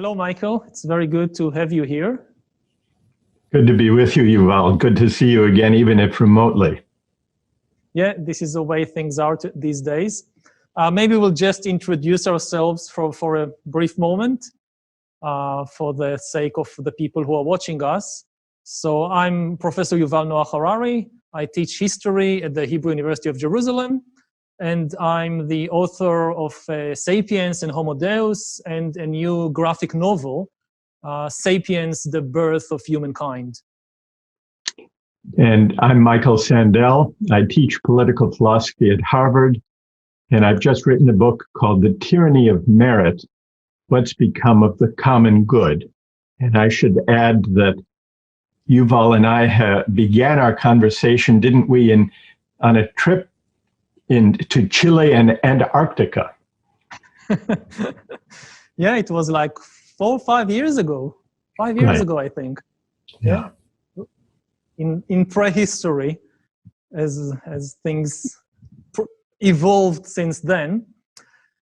Hello, Michael. It's very good to have you here. Good to be with you, Yuval. Good to see you again, even if remotely. Yeah, this is the way things are these days. Maybe we'll just introduce ourselves for a brief moment for the sake of the people who are watching us. So I'm Professor Yuval Noah Harari. I teach history at the Hebrew University of Jerusalem, and I'm the author of Sapiens and Homo Deus and a new graphic novel, Sapiens, the Birth of Humankind. And I'm Michael Sandel. I teach political philosophy at Harvard, and I've just written a book called The Tyranny of Merit, What's Become of the Common Good. And I should add that Yuval and I began our conversation, didn't we, on a trip to Chile and Antarctica. Yeah, it was like 4 or 5 years ago. 5 years Right. ago, I think. Yeah. In prehistory, as things evolved since then.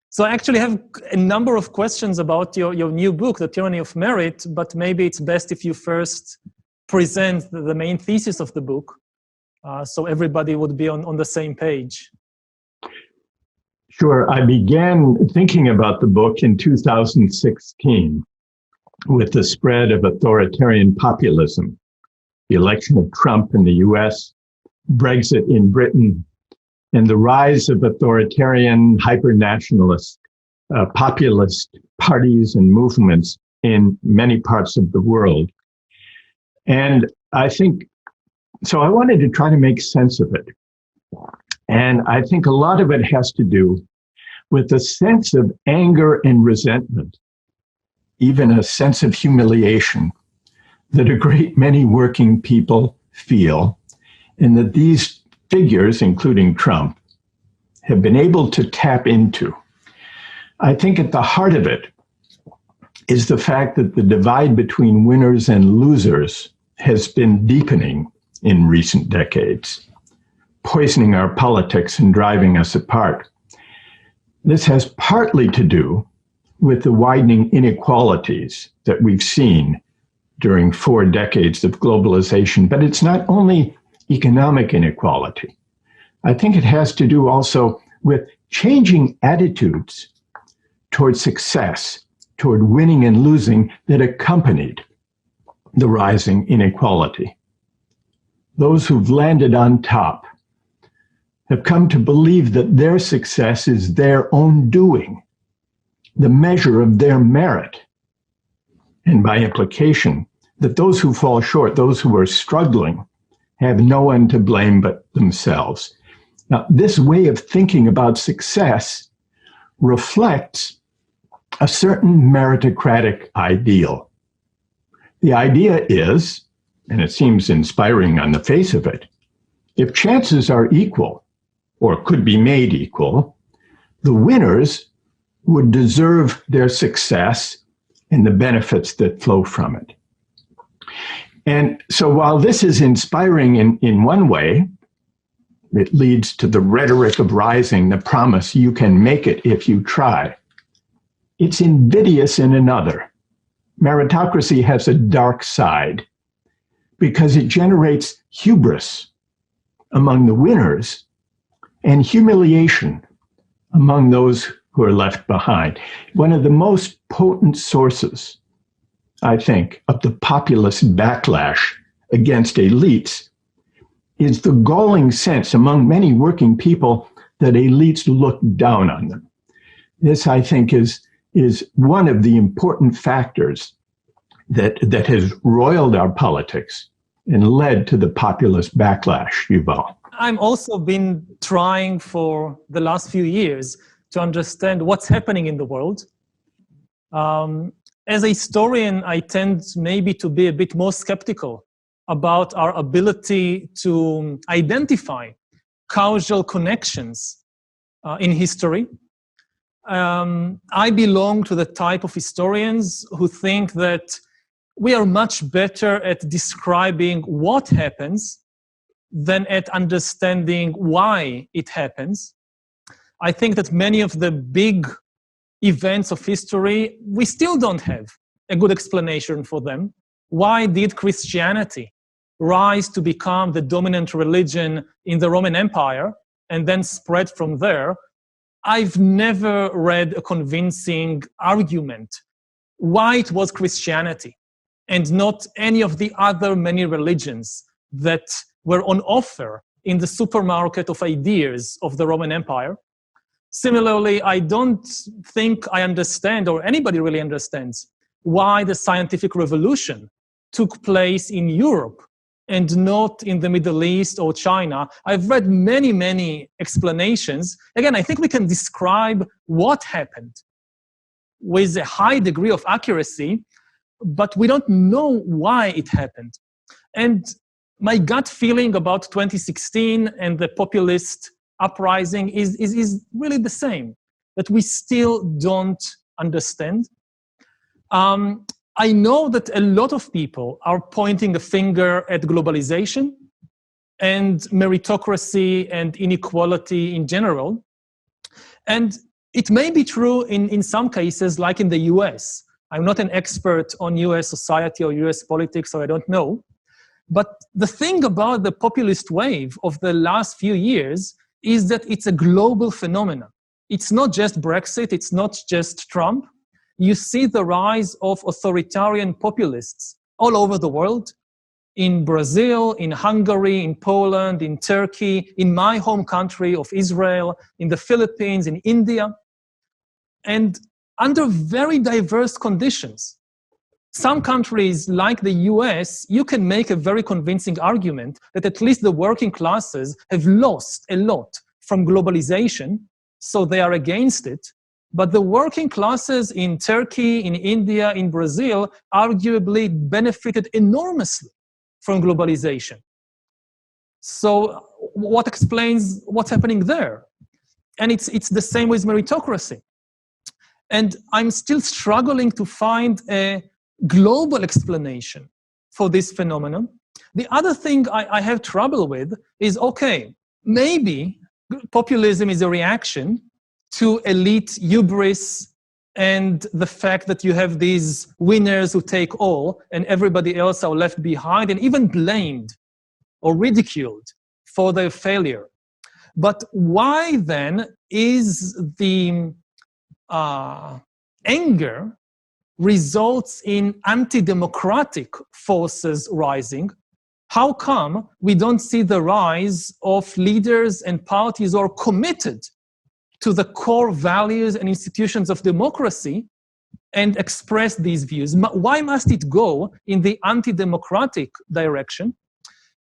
So I actually have a number of questions about your new book, The Tyranny of Merit, but maybe it's best if you first present the main thesis of the book, so everybody would be on the same page. Sure. I began thinking about the book in 2016 with the spread of authoritarian populism, the election of Trump in the US, Brexit in Britain, and the rise of authoritarian, hyper-nationalist, populist parties and movements in many parts of the world. And I wanted to try to make sense of it. And I think a lot of it has to do with a sense of anger and resentment, even a sense of humiliation that a great many working people feel, and that these figures, including Trump, have been able to tap into. I think at the heart of it is the fact that the divide between winners and losers has been deepening in recent decades, poisoning our politics and driving us apart. This has partly to do with the widening inequalities that we've seen during 4 decades of globalization, but it's not only economic inequality. I think it has to do also with changing attitudes toward success, toward winning and losing that accompanied the rising inequality. Those who've landed on top have come to believe that their success is their own doing, the measure of their merit, and by implication, that those who fall short, those who are struggling, have no one to blame but themselves. Now, this way of thinking about success reflects a certain meritocratic ideal. The idea is, and it seems inspiring on the face of it, if chances are equal, or could be made equal, the winners would deserve their success and the benefits that flow from it. And so while this is inspiring in one way, it leads to the rhetoric of rising, the promise you can make it if you try. It's invidious in another. Meritocracy has a dark side because it generates hubris among the winners and humiliation among those who are left behind. One of the most potent sources, I think, of the populist backlash against elites is the galling sense among many working people that elites look down on them. This, I think, is one of the important factors that has roiled our politics and led to the populist backlash, Yuval. I've also been trying for the last few years to understand what's happening in the world. As a historian, I tend maybe to be a bit more skeptical about our ability to identify causal connections in history. I belong to the type of historians who think that we are much better at describing what happens than at understanding why it happens. I think that many of the big events of history we still don't have a good explanation for them. Why did Christianity rise to become the dominant religion in the Roman Empire and then spread from there? I've never read a convincing argument why it was Christianity and not any of the other many religions that were on offer in the supermarket of ideas of the Roman Empire. Similarly, I don't think I understand, or anybody really understands, why the scientific revolution took place in Europe and not in the Middle East or China. I've read many, many explanations. Again, I think we can describe what happened with a high degree of accuracy, but we don't know why it happened. And my gut feeling about 2016 and the populist uprising is really the same, that we still don't understand. I know that a lot of people are pointing a finger at globalization and meritocracy and inequality in general. And it may be true in some cases, like in the US. I'm not an expert on US society or US politics, so I don't know. But the thing about the populist wave of the last few years is that it's a global phenomenon. It's not just Brexit, it's not just Trump. You see the rise of authoritarian populists all over the world, in Brazil, in Hungary, in Poland, in Turkey, in my home country of Israel, in the Philippines, in India, and under very diverse conditions. Some countries, like the US, you can make a very convincing argument that at least the working classes have lost a lot from globalization, so they are against it. But the working classes in Turkey, in India, in Brazil, arguably benefited enormously from globalization. So what explains what's happening there? And it's the same with meritocracy. And I'm still struggling to find a global explanation for this phenomenon. The other thing I have trouble with is, okay, maybe populism is a reaction to elite hubris and the fact that you have these winners who take all and everybody else are left behind and even blamed or ridiculed for their failure. But why then is the anger results in anti-democratic forces rising? How come we don't see the rise of leaders and parties who are committed to the core values and institutions of democracy and express these views? Why must it go in the anti-democratic direction?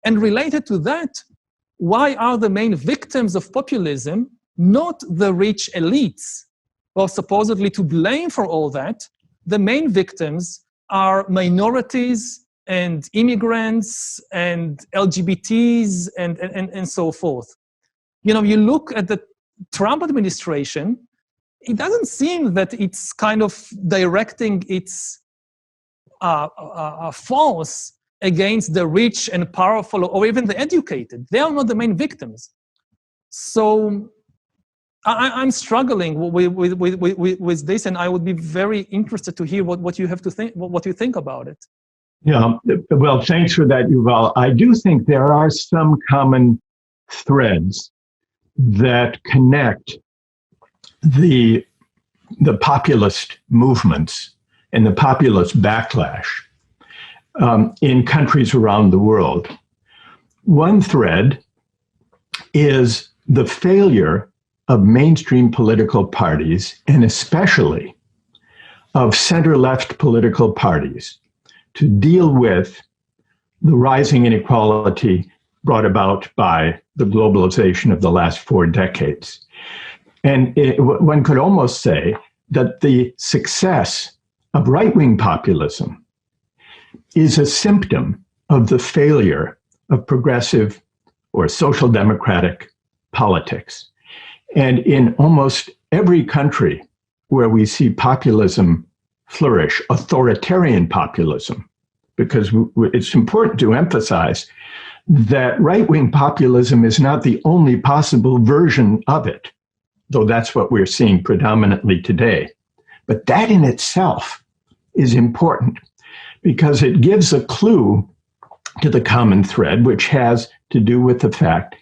And related to that, why are the main victims of populism not the rich elites who are supposedly to blame for all that? The main victims are minorities and immigrants and LGBTs and so forth. You know, you look at the Trump administration, it doesn't seem that it's kind of directing its force against the rich and powerful or even the educated. They are not the main victims. So I'm struggling with this, and I would be very interested to hear what you have to think, what you think about it. Yeah, well, thanks for that, Yuval. I do think there are some common threads that connect the populist movements and the populist backlash in countries around the world. One thread is the failure of mainstream political parties, and especially of center-left political parties, to deal with the rising inequality brought about by the globalization of the last 4 decades. And one could almost say that the success of right-wing populism is a symptom of the failure of progressive or social democratic politics. And in almost every country where we see populism flourish, authoritarian populism, because it's important to emphasize that right-wing populism is not the only possible version of it, though that's what we're seeing predominantly today. But that in itself is important because it gives a clue to the common thread, which has to do with the fact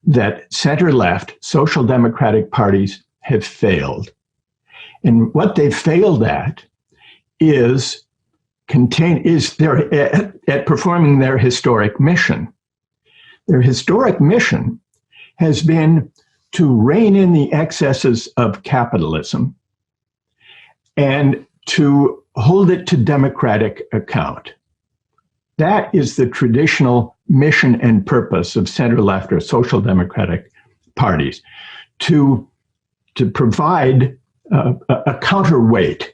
that center-left social democratic parties have failed. And what they've failed at is at performing their historic mission. Their historic mission has been to rein in the excesses of capitalism and to hold it to democratic account. That is the traditional mission and purpose of center-left or social democratic parties, to provide a counterweight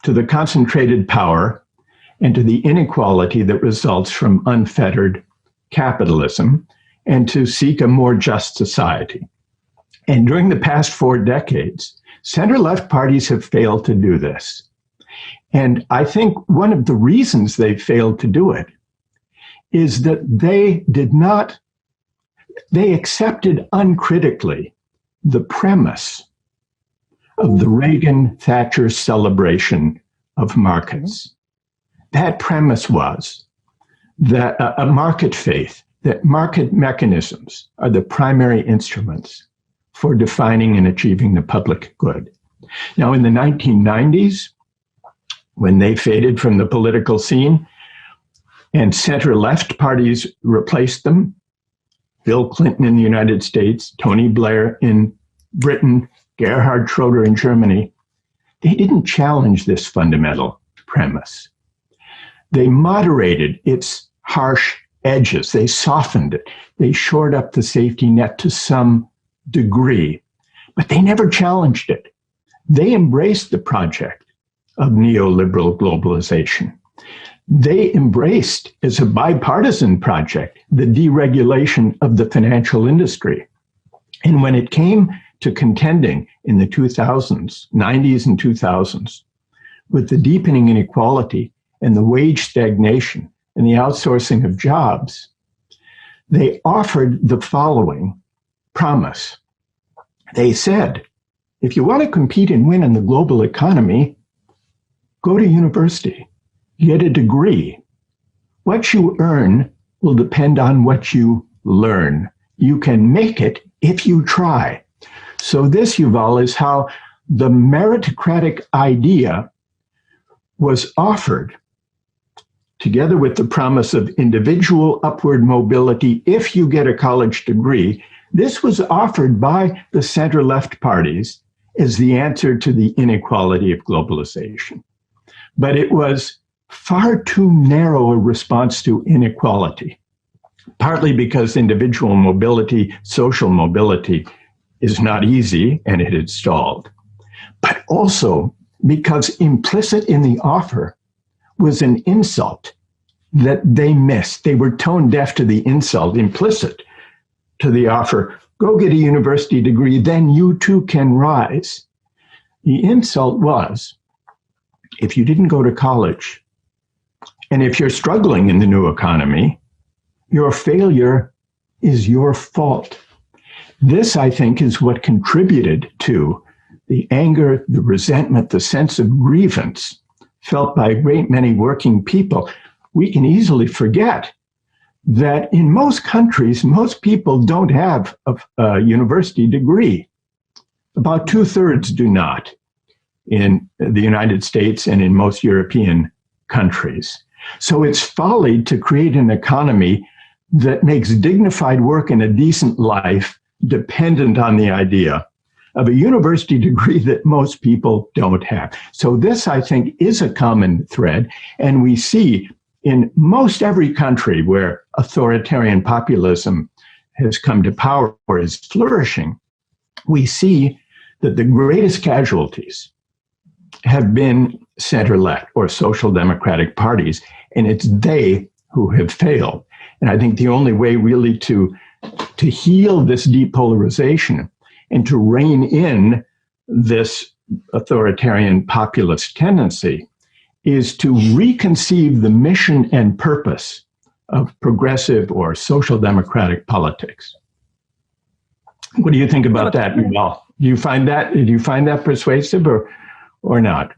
to the concentrated power and to the inequality that results from unfettered capitalism, and to seek a more just society. And during the past 4 decades, center-left parties have failed to do this. And I think one of the reasons they failed to do it is that they accepted uncritically the premise of the Reagan-Thatcher celebration of markets. That premise was that a market faith, that market mechanisms are the primary instruments for defining and achieving the public good. Now, in the 1990s, when they faded from the political scene and center-left parties replaced them, Bill Clinton in the United States, Tony Blair in Britain, Gerhard Schroeder in Germany, they didn't challenge this fundamental premise. They moderated its harsh edges. They softened it. They shored up the safety net to some degree, but they never challenged it. They embraced the project of neoliberal globalization. They embraced, as a bipartisan project, the deregulation of the financial industry. And when it came to contending in the 2000s, 90s and 2000s, with the deepening inequality and the wage stagnation and the outsourcing of jobs, they offered the following promise. They said, if you want to compete and win in the global economy, go to university, get a degree. What you earn will depend on what you learn. You can make it if you try. So this, Yuval, is how the meritocratic idea was offered, together with the promise of individual upward mobility if you get a college degree. This was offered by the center-left parties as the answer to the inequality of globalization. But it was far too narrow a response to inequality, partly because individual mobility, social mobility, is not easy and it had stalled, but also because implicit in the offer was an insult that they missed. They were tone deaf to the insult implicit to the offer. Go get a university degree, then you too can rise. The insult was, if you didn't go to college, and if you're struggling in the new economy, your failure is your fault. This, I think, is what contributed to the anger, the resentment, the sense of grievance felt by a great many working people. We can easily forget that in most countries, most people don't have a university degree. About 2/3 do not in the United States and in most European countries. So it's folly to create an economy that makes dignified work and a decent life dependent on the idea of a university degree that most people don't have. So this, I think, is a common thread. And we see in most every country where authoritarian populism has come to power or is flourishing, we see that the greatest casualties have been center-left or social democratic parties, and it's they who have failed. And I think the only way really to heal this depolarization and to rein in this authoritarian populist tendency is to reconceive the mission and purpose of progressive or social democratic politics. What do you think about that, Yuval? Do you find that persuasive or not?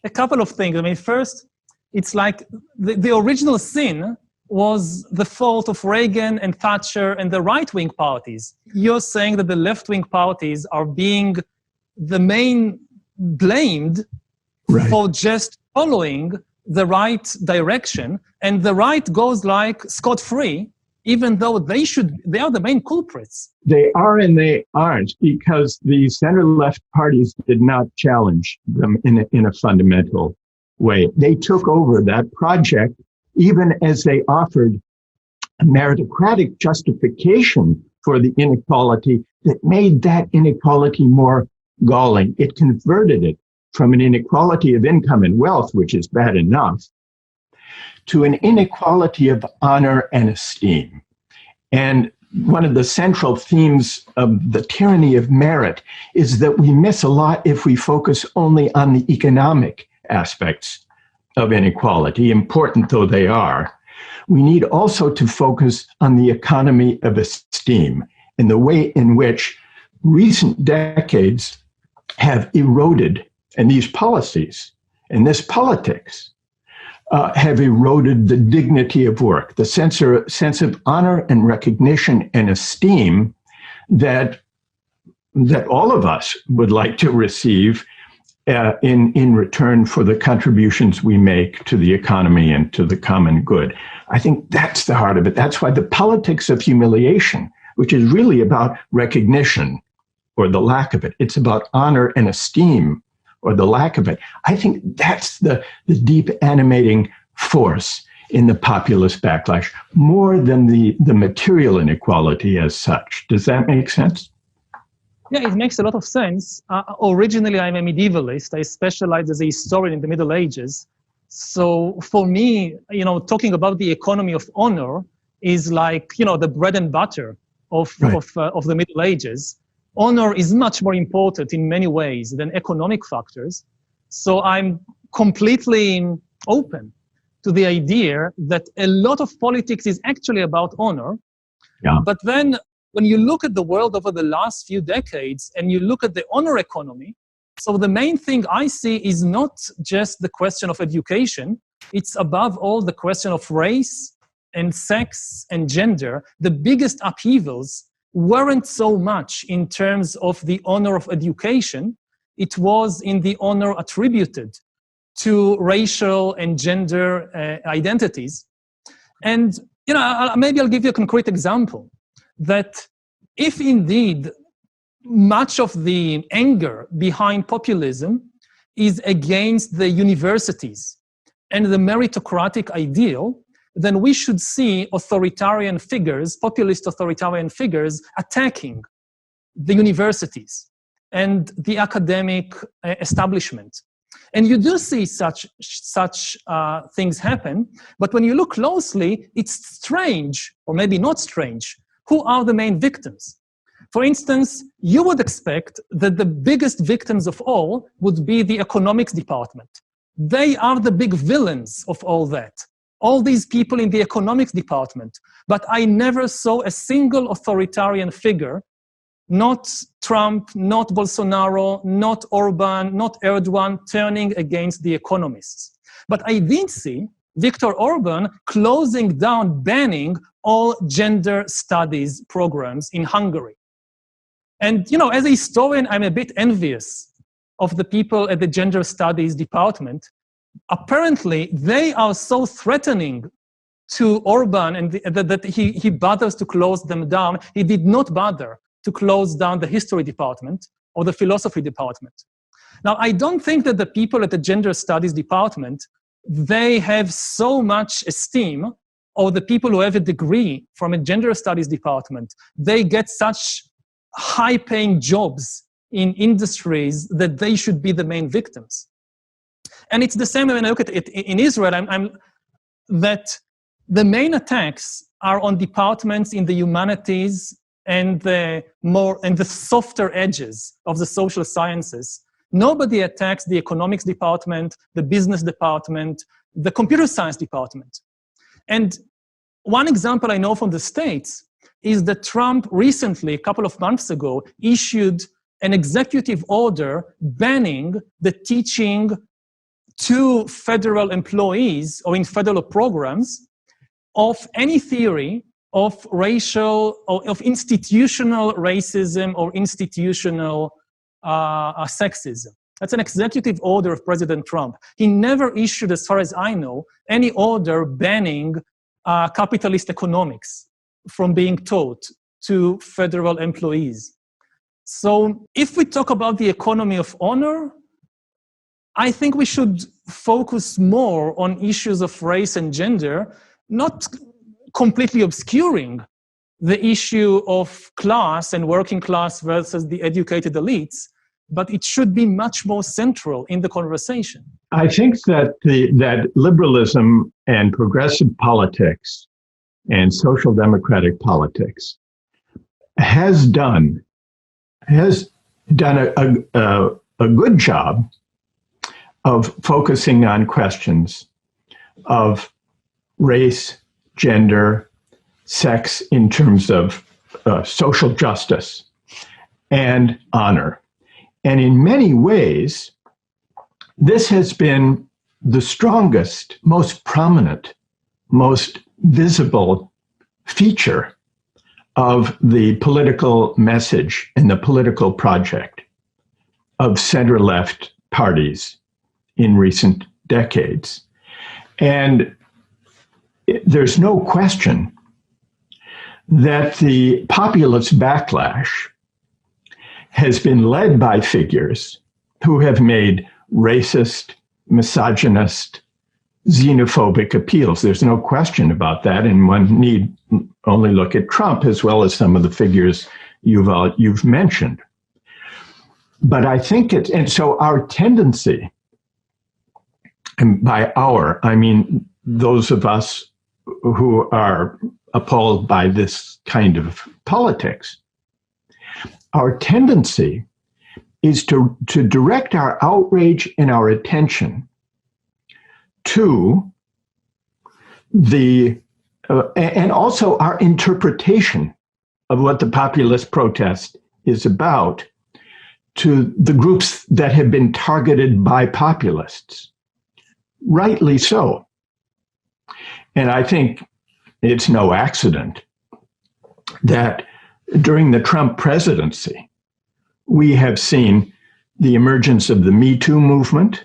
A couple of things. I mean, first, it's like the original sin was the fault of Reagan and Thatcher and the right-wing parties. You're saying that the left-wing parties are being the main blamed for just following the right direction, and the right goes like scot-free, even though they are the main culprits. They are and they aren't, because the center-left parties did not challenge them in a fundamental way. They took over that project, even as they offered a meritocratic justification for the inequality that made that inequality more galling. It converted it from an inequality of income and wealth, which is bad enough, to an inequality of honor and esteem. And one of the central themes of the tyranny of merit is that we miss a lot if we focus only on the economic aspects of inequality, important though they are. We need also to focus on the economy of esteem and the way in which recent decades have eroded, and these policies and this politics have eroded the dignity of work, the sense of honor and recognition and esteem that all of us would like to receive in return for the contributions we make to the economy and to the common good. I think that's the heart of it. That's why the politics of humiliation, which is really about recognition or the lack of it, it's about honor and esteem or the lack of it. I think that's the deep animating force in the populist backlash, more than the material inequality as such. Does that make sense? Yeah, it makes a lot of sense. Originally, I'm a medievalist. I specialize as a historian in the Middle Ages. So for me, talking about the economy of honor is like, the bread and butter of the Middle Ages. Honor is much more important in many ways than economic factors. So I'm completely open to the idea that a lot of politics is actually about honor. Yeah. But then when you look at the world over the last few decades and you look at the honor economy, so the main thing I see is not just the question of education, it's above all the question of race and sex and gender. The biggest upheavals weren't so much in terms of the honor of education, it was in the honor attributed to racial and gender identities. And, maybe I'll give you a concrete example, that if indeed much of the anger behind populism is against the universities and the meritocratic ideal, then we should see authoritarian figures, populist authoritarian figures, attacking the universities and the academic establishment. And you do see such things happen, but when you look closely, it's strange, or maybe not strange, who are the main victims? For instance, you would expect that the biggest victims of all would be the economics department. They are the big villains of all that. All these people in the economics department. But I never saw a single authoritarian figure, not Trump, not Bolsonaro, not Orban, not Erdogan, turning against the economists. But I did see Viktor Orban closing down, banning all gender studies programs in Hungary. And, as a historian, I'm a bit envious of the people at the gender studies department. Apparently, they are so threatening to Orban and that he bothers to close them down. He did not bother to close down the history department or the philosophy department. Now, I don't think that the people at the gender studies department, they have so much esteem, or the people who have a degree from a gender studies department, they get such high-paying jobs in industries that they should be the main victims. And it's the same when I look at it in Israel, that the main attacks are on departments in the humanities and the softer edges of the social sciences. Nobody attacks the economics department, the business department, the computer science department. And one example I know from the States is that Trump recently, a couple of months ago, issued an executive order banning the teaching to federal employees or in federal programs of any theory of racial or of institutional racism or institutional sexism. That's an executive order of President Trump. He never issued, as far as I know, any order banning capitalist economics from being taught to federal employees. So if we talk about the economy of honor, I think we should focus more on issues of race and gender, not completely obscuring the issue of class and working class versus the educated elites, but it should be much more central in the conversation. I think that that liberalism and progressive politics and social democratic politics has done a good job of focusing on questions of race, gender, sex in terms of social justice and honor. And in many ways, this has been the strongest, most prominent, most visible feature of the political message and the political project of center-left parties in recent decades. And there's no question that the populist backlash has been led by figures who have made racist, misogynist, xenophobic appeals. There's no question about that, and one need only look at Trump as well as some of the figures you've mentioned. But I think and so our tendency, and by our, I mean those of us who are appalled by this kind of politics, our tendency is to direct our outrage and our attention to the, and also our interpretation of what the populist protest is about, to the groups that have been targeted by populists. Rightly so. And I think it's no accident that during the Trump presidency, we have seen the emergence of the Me Too movement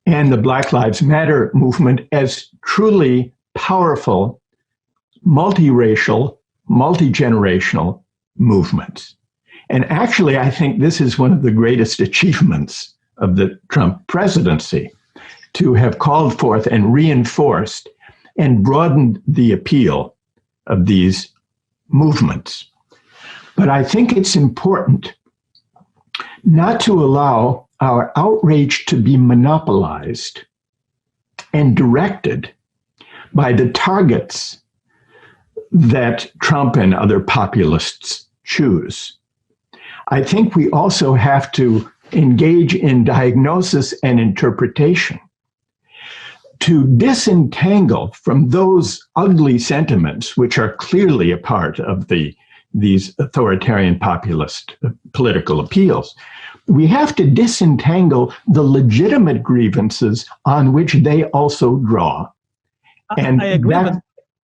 and the Black Lives Matter movement as truly powerful, multiracial, multi-generational movements. And actually, I think this is one of the greatest achievements of the Trump presidency, to have called forth and reinforced and broadened the appeal of these movements. But I think it's important not to allow our outrage to be monopolized and directed by the targets that Trump and other populists choose. I think we also have to engage in diagnosis and interpretation to disentangle from those ugly sentiments, which are clearly a part of these authoritarian populist political appeals. We have to disentangle the legitimate grievances on which they also draw. And I agree.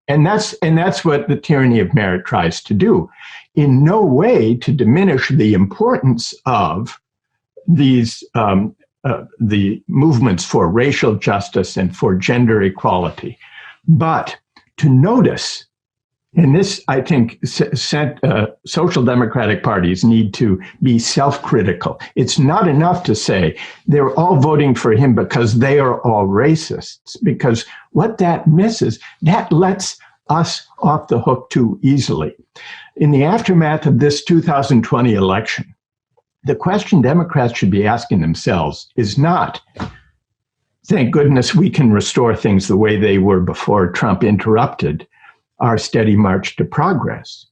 And that's what the tyranny of merit tries to do. In no way to diminish the importance of these the movements for racial justice and for gender equality, but to notice, and this I think social democratic parties need to be self-critical. It's not enough to say they're all voting for him because they are all racists, because what that misses, that lets us off the hook too easily. In the aftermath of this 2020 election, the question Democrats should be asking themselves is not, thank goodness we can restore things the way they were before Trump interrupted our steady march to progress.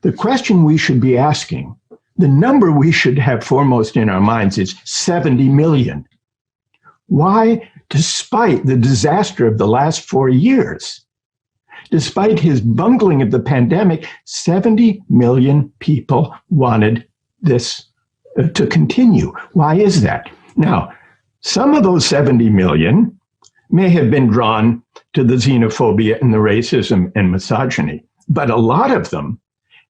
The question we should be asking, the number we should have foremost in our minds is 70 million. Why, despite the disaster of the last 4 years, despite his bungling of the pandemic, 70 million people wanted this to continue. Why is that? Now, Some of those 70 million may have been drawn to the xenophobia and the racism and misogyny, but a lot of them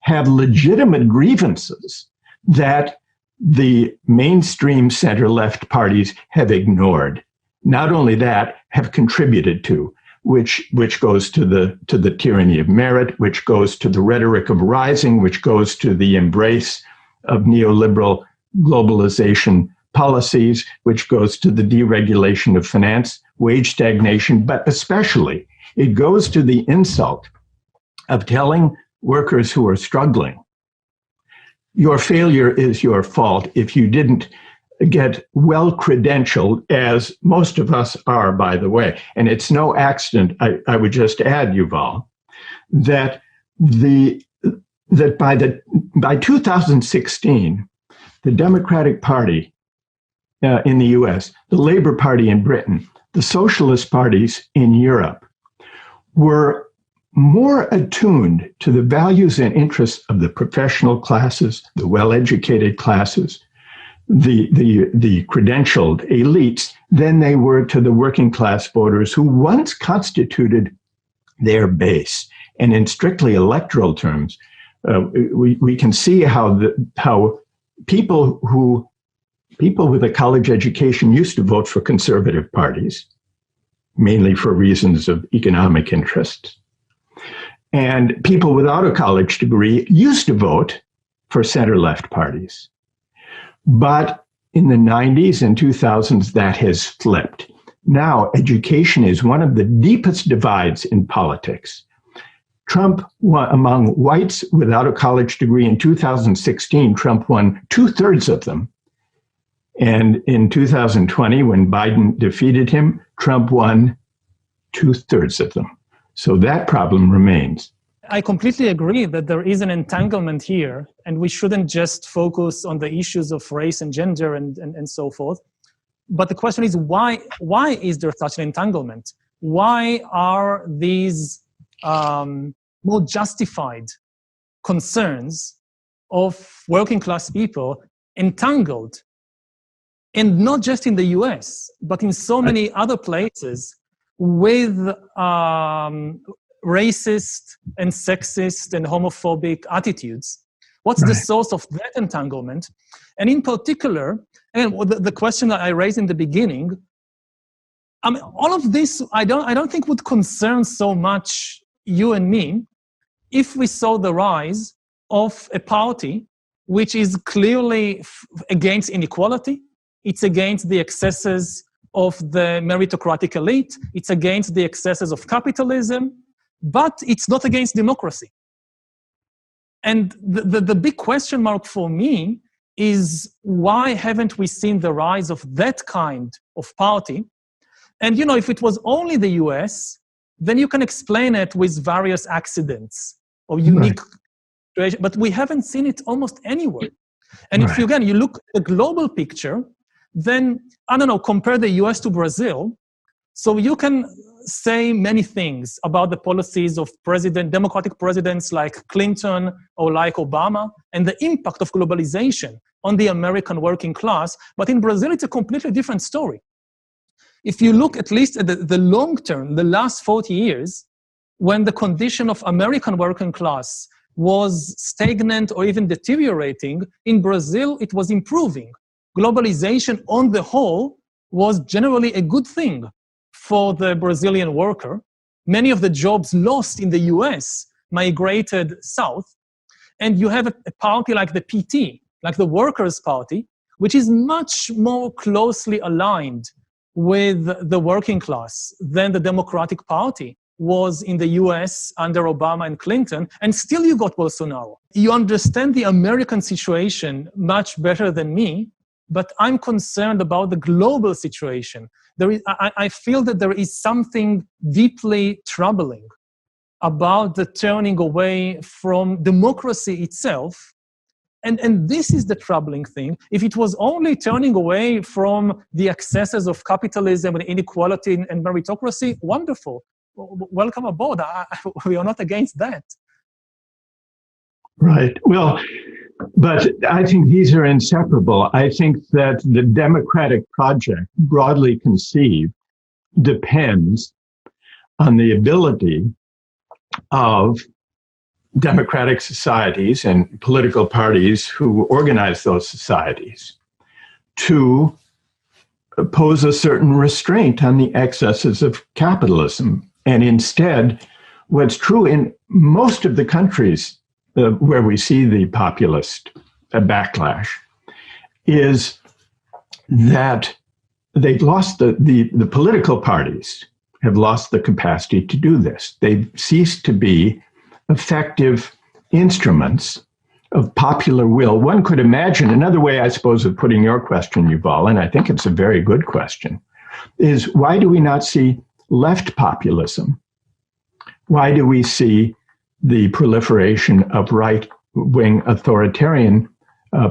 have legitimate grievances that the mainstream center-left parties have ignored. Not only that, have contributed to, which goes to the tyranny of merit, which goes to the rhetoric of rising, which goes to the embrace of neoliberal globalization policies, which goes to the deregulation of finance, wage stagnation, but especially it goes to the insult of telling workers who are struggling, your failure is your fault if you didn't get well credentialed, as most of us are, by the way. And it's no accident, I would just add, Yuval, that by 2016, the Democratic Party in the US, the Labour Party in Britain, the socialist parties in Europe were more attuned to the values and interests of the professional classes, the well-educated classes, the credentialed elites than they were to the working class voters who once constituted their base. And in strictly electoral terms, we can see how people with a college education used to vote for conservative parties, mainly for reasons of economic interest. And people without a college degree used to vote for center-left parties. But in the 90s and 2000s, that has flipped. Now, education is one of the deepest divides in politics. Trump won among whites without a college degree in 2016. Trump won 2/3 of them. And in 2020, when Biden defeated him, Trump won 2/3 of them. So that problem remains. I completely agree that there is an entanglement here, and we shouldn't just focus on the issues of race and gender and so forth. But the question is, why is there such an entanglement? Why are these more justified concerns of working class people entangled, and not just in the US, but in so many other places, with racist and sexist and homophobic attitudes? What's the source of that entanglement? And in particular, and the question that I raised in the beginning, I mean, all of this, I don't think would concern so much you and me if we saw the rise of a party which is clearly against inequality. It's against the excesses of the meritocratic elite. It's against the excesses of capitalism, but it's not against democracy. And the big question mark for me is, why haven't we seen the rise of that kind of party? And, you know, if it was only the US, then you can explain it with various accidents or unique situations, but we haven't seen it almost anywhere. And if you look at the global picture, then, I don't know, compare the US to Brazil. So you can say many things about the policies of democratic presidents like Clinton or like Obama, and the impact of globalization on the American working class. But in Brazil, it's a completely different story. If you look at least at the long term, the last 40 years, when the condition of American working class was stagnant or even deteriorating, in Brazil, it was improving. Globalization on the whole was generally a good thing for the Brazilian worker. Many of the jobs lost in the US migrated south. And you have a party like the PT, like the Workers' Party, which is much more closely aligned with the working class than the Democratic Party was in the US under Obama and Clinton, and still you got Bolsonaro. You understand the American situation much better than me, but I'm concerned about the global situation. I feel that there is something deeply troubling about the turning away from democracy itself. And this is the troubling thing. If it was only turning away from the excesses of capitalism and inequality and meritocracy, wonderful. Welcome aboard. We are not against that. Right. Well, But I think these are inseparable. I think that the democratic project, broadly conceived, depends on the ability of democratic societies and political parties who organize those societies to pose a certain restraint on the excesses of capitalism. And instead, what's true in most of the countries where we see the populist backlash is that they've lost the political parties have lost the capacity to do this. They've ceased to be effective instruments of popular will. One could imagine another way, I suppose, of putting your question, Yuval, and I think it's a very good question, is why do we not see left populism? Why do we see the proliferation of right-wing authoritarian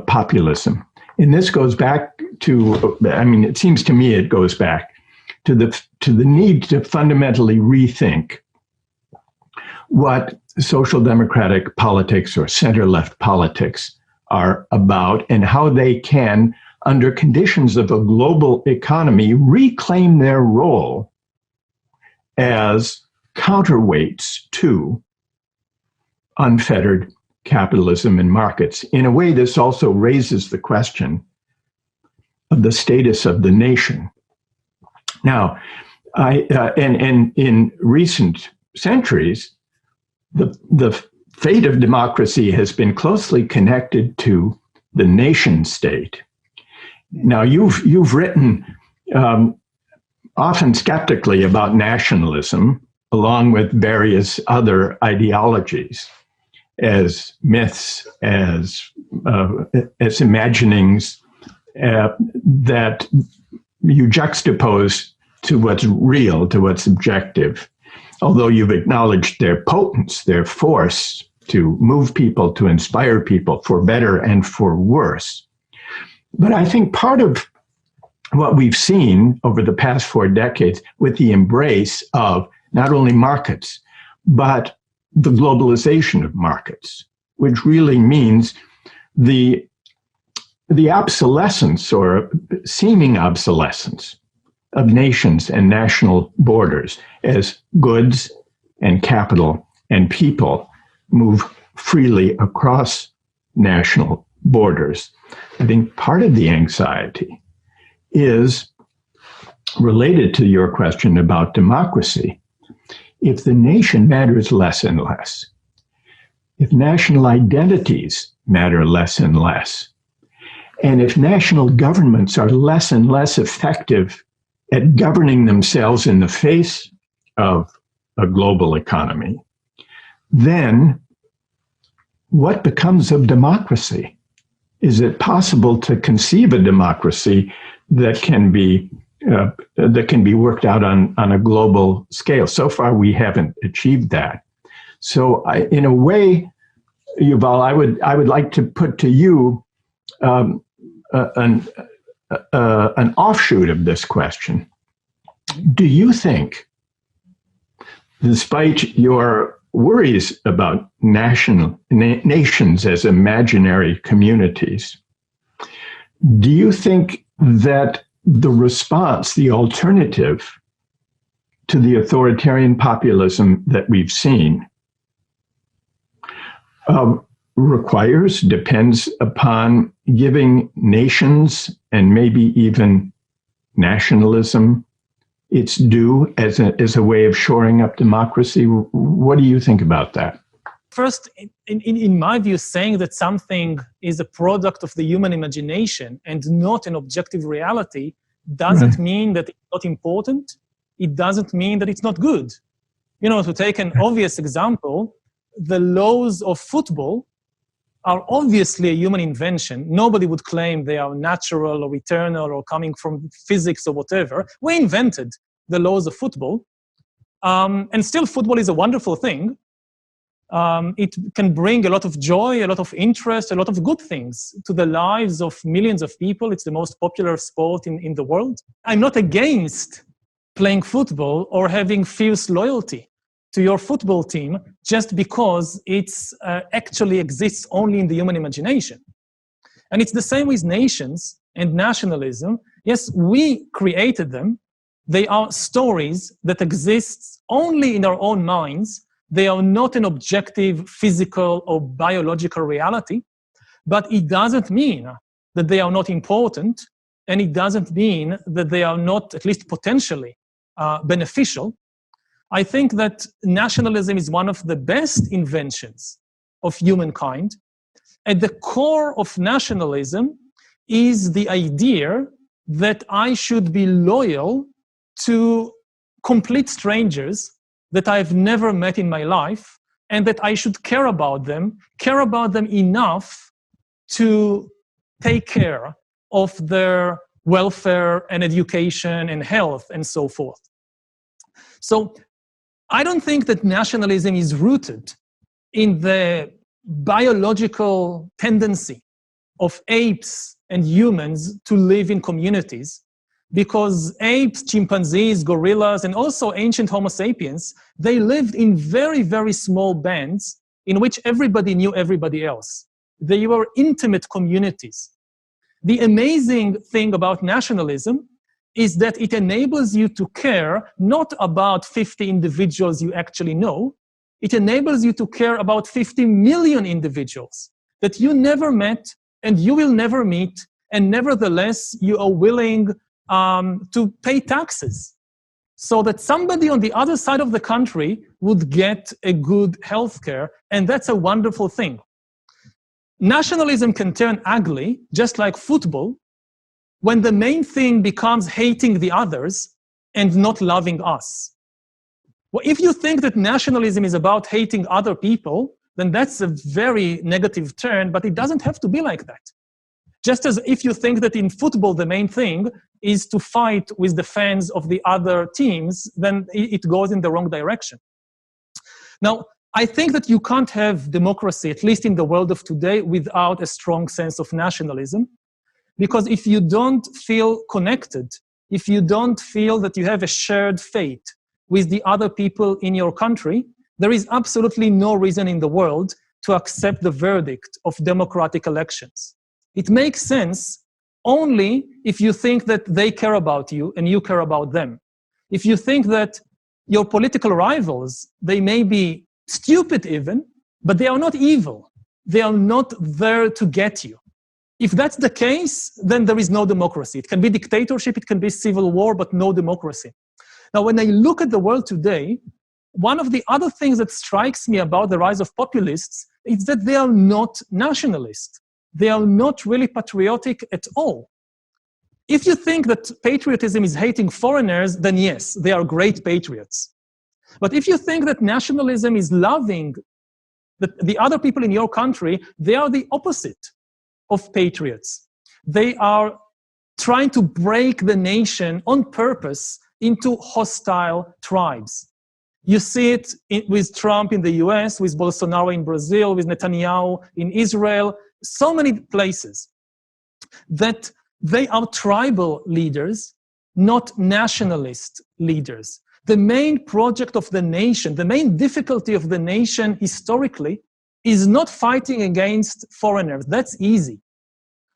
populism? And this goes back to, I mean, it seems to me it goes back to the need to fundamentally rethink what social democratic politics or center-left politics are about and how they can, under conditions of a global economy, reclaim their role as counterweights to unfettered capitalism and markets. In a way, this also raises the question of the status of the nation. Now, and in recent centuries, the fate of democracy has been closely connected to the nation state. Now, you've written often skeptically about nationalism, along with various other ideologies, as myths, as imaginings that you juxtapose to what's real, to what's objective. Although you've acknowledged their potence, their force to move people, to inspire people for better and for worse. But I think part of what we've seen over the past 4 decades with the embrace of not only markets, but the globalization of markets, which really means the obsolescence or seeming obsolescence of nations and national borders as goods and capital and people move freely across national borders. I think part of the anxiety is related to your question about democracy. If the nation matters less and less, if national identities matter less and less, and if national governments are less and less effective at governing themselves in the face of a global economy, then what becomes of democracy? Is it possible to conceive a democracy that can be worked out on a global scale? So far, we haven't achieved that. So, in a way, Yuval, I would like to put to you an offshoot of this question. Do you think, despite your worries about nations as imaginary communities, do you think that the response, the alternative to the authoritarian populism that we've seen depends upon giving nations and maybe even nationalism its due as a way of shoring up democracy? What do you think about that? First, in my view, saying that something is a product of the human imagination and not an objective reality doesn't mean that it's not important. It doesn't mean that it's not good. You know, to take an obvious example, the laws of football are obviously a human invention. Nobody would claim they are natural or eternal or coming from physics or whatever. We invented the laws of football. And still, football is a wonderful thing. It can bring a lot of joy, a lot of interest, a lot of good things to the lives of millions of people. It's the most popular sport in the world. I'm not against playing football or having fierce loyalty. to your football team just because it's actually exists only in the human imagination. And it's the same with nations and nationalism. Yes, we created them. They are stories that exist only in our own minds. They are not an objective physical or biological reality, but it doesn't mean that they are not important, and it doesn't mean that they are not, at least potentially, beneficial. I think that nationalism is one of the best inventions of humankind. At the core of nationalism is the idea that I should be loyal to complete strangers that I've never met in my life, and that I should care about them enough to take care of their welfare and education and health and so forth. So I don't think that nationalism is rooted in the biological tendency of apes and humans to live in communities, because apes, chimpanzees, gorillas, and also ancient Homo sapiens, they lived in very, very small bands in which everybody knew everybody else. They were intimate communities. The amazing thing about nationalism is that it enables you to care not about 50 individuals you actually know. It enables you to care about 50 million individuals that you never met and you will never meet, and nevertheless you are willing to pay taxes so that somebody on the other side of the country would get a good healthcare, and that's a wonderful thing. Nationalism can turn ugly, just like football, when the main thing becomes hating the others and not loving us. Well, if you think that nationalism is about hating other people, then that's a very negative turn, but it doesn't have to be like that. Just as if you think that in football the main thing is to fight with the fans of the other teams, then it goes in the wrong direction. Now, I think that you can't have democracy, at least in the world of today, without a strong sense of nationalism. Because if you don't feel connected, if you don't feel that you have a shared fate with the other people in your country, there is absolutely no reason in the world to accept the verdict of democratic elections. It makes sense only if you think that they care about you and you care about them. If you think that your political rivals, they may be stupid even, but they are not evil. They are not there to get you. If that's the case, then there is no democracy. It can be dictatorship, it can be civil war, but no democracy. Now, when I look at the world today, one of the other things that strikes me about the rise of populists is that they are not nationalist. They are not really patriotic at all. If you think that patriotism is hating foreigners, then yes, they are great patriots. But if you think that nationalism is loving the other people in your country, they are the opposite of patriots. They are trying to break the nation on purpose into hostile tribes. You see it with Trump in the US, with Bolsonaro in Brazil, with Netanyahu in Israel, so many places, that they are tribal leaders, not nationalist leaders. The main project of the nation, the main difficulty of the nation historically, is not fighting against foreigners. That's easy.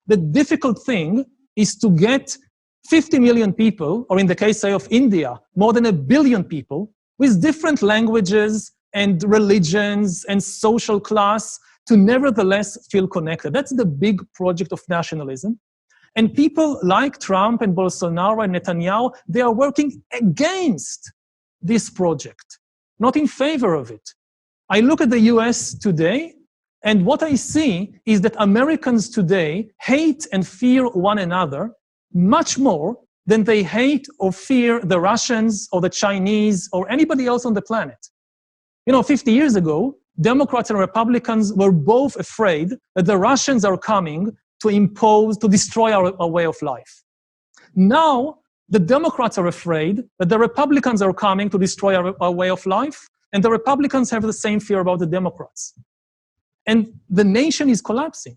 The difficult thing is to get 50 million people, or in the case, say, of India, more than 1 billion people, with different languages and religions and social class, to nevertheless feel connected. That's the big project of nationalism. And people like Trump and Bolsonaro and Netanyahu, they are working against this project, not in favor of it. I look at the US today, and what I see is that Americans today hate and fear one another much more than they hate or fear the Russians or the Chinese or anybody else on the planet. 50 years ago, Democrats and Republicans were both afraid that the Russians are coming to destroy our way of life. Now, the Democrats are afraid that the Republicans are coming to destroy our way of life, and the Republicans have the same fear about the Democrats. And the nation is collapsing.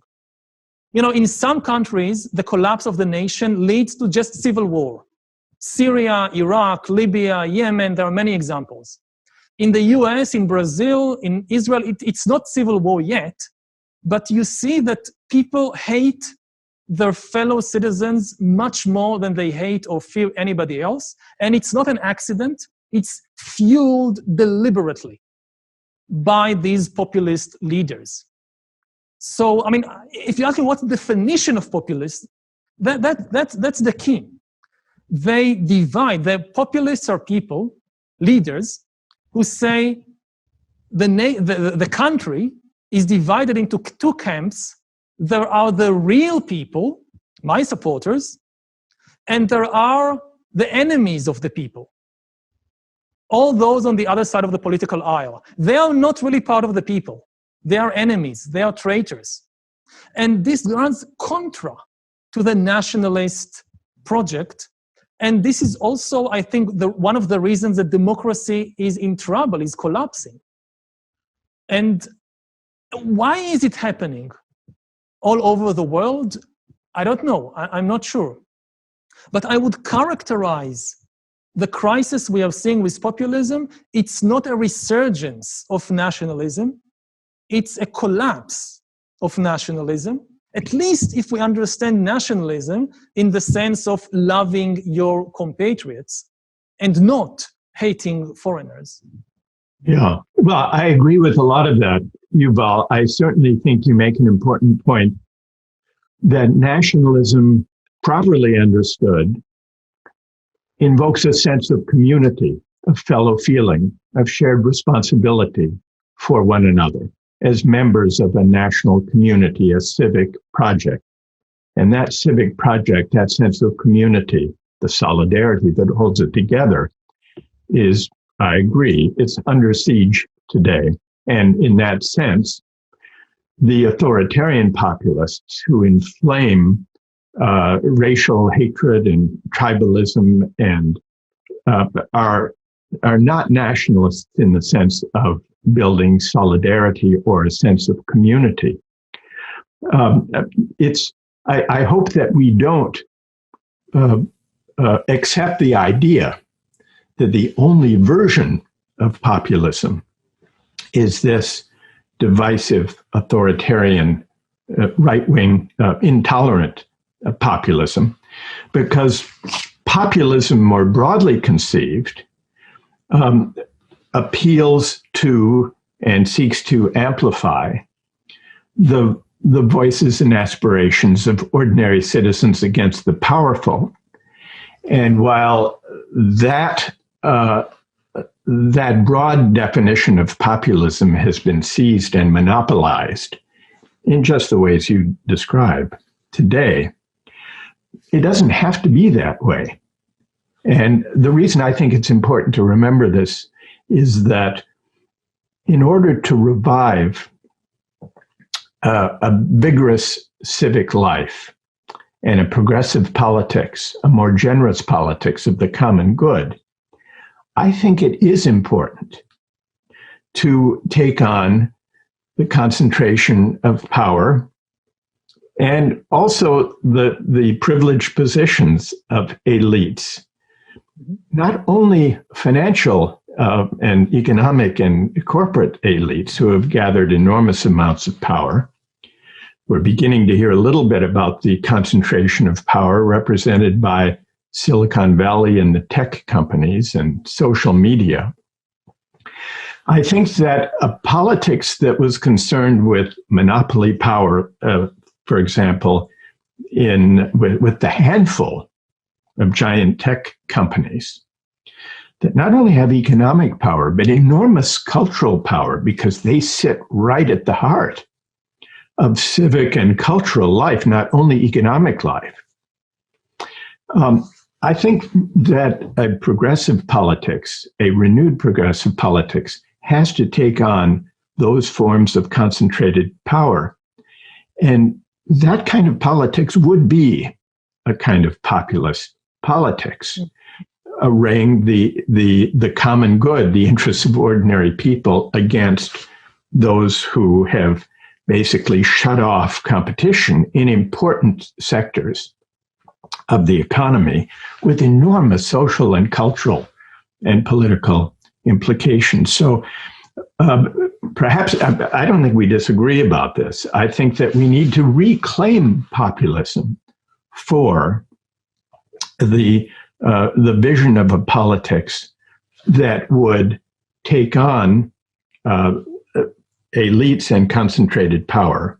In some countries, the collapse of the nation leads to just civil war. Syria, Iraq, Libya, Yemen, there are many examples. In the US, in Brazil, in Israel, it's not civil war yet, but you see that people hate their fellow citizens much more than they hate or fear anybody else. And it's not an accident. It's fueled deliberately by these populist leaders. So, I mean, if you ask me what's the definition of populist, that's the key. They divide. The populists are people, leaders, who say the country is divided into two camps. There are the real people, my supporters, and there are the enemies of the people. All those on the other side of the political aisle. They are not really part of the people. They are enemies. They are traitors. And this runs contra to the nationalist project. And this is also, I think, one of the reasons that democracy is in trouble, is collapsing. And why is it happening all over the world? I don't know. I'm not sure. But I would characterize the crisis we are seeing with populism. It's not a resurgence of nationalism. It's a collapse of nationalism, at least if we understand nationalism in the sense of loving your compatriots and not hating foreigners. Yeah, well, I agree with a lot of that, Yuval. I certainly think you make an important point that nationalism, properly understood, invokes a sense of community, of fellow feeling, of shared responsibility for one another as members of a national community, a civic project. And that civic project, that sense of community, the solidarity that holds it together is, I agree, it's under siege today. And in that sense, the authoritarian populists who inflame racial hatred and tribalism and are not nationalists in the sense of building solidarity or a sense of community. I hope that we don't accept the idea that the only version of populism is this divisive, authoritarian, right-wing, intolerant populism, because populism, more broadly conceived, appeals to and seeks to amplify the voices and aspirations of ordinary citizens against the powerful. And while that broad definition of populism has been seized and monopolized in just the ways you describe today, it doesn't have to be that way. And the reason I think it's important to remember this is that in order to revive a vigorous civic life and a progressive politics, a more generous politics of the common good, I think it is important to take on the concentration of power and also the privileged positions of elites, not only financial and economic and corporate elites who have gathered enormous amounts of power. We're beginning to hear a little bit about the concentration of power represented by Silicon Valley and the tech companies and social media. I think that a politics that was concerned with monopoly power, for example, with the handful of giant tech companies that not only have economic power, but enormous cultural power because they sit right at the heart of civic and cultural life, not only economic life. I think that a progressive politics, a renewed progressive politics, has to take on those forms of concentrated power. And that kind of politics would be a kind of populist politics, arraying the common good, the interests of ordinary people against those who have basically shut off competition in important sectors of the economy with enormous social and cultural and political implications. So perhaps, I don't think we disagree about this. I think that we need to reclaim populism for the vision of a politics that would take on elites and concentrated power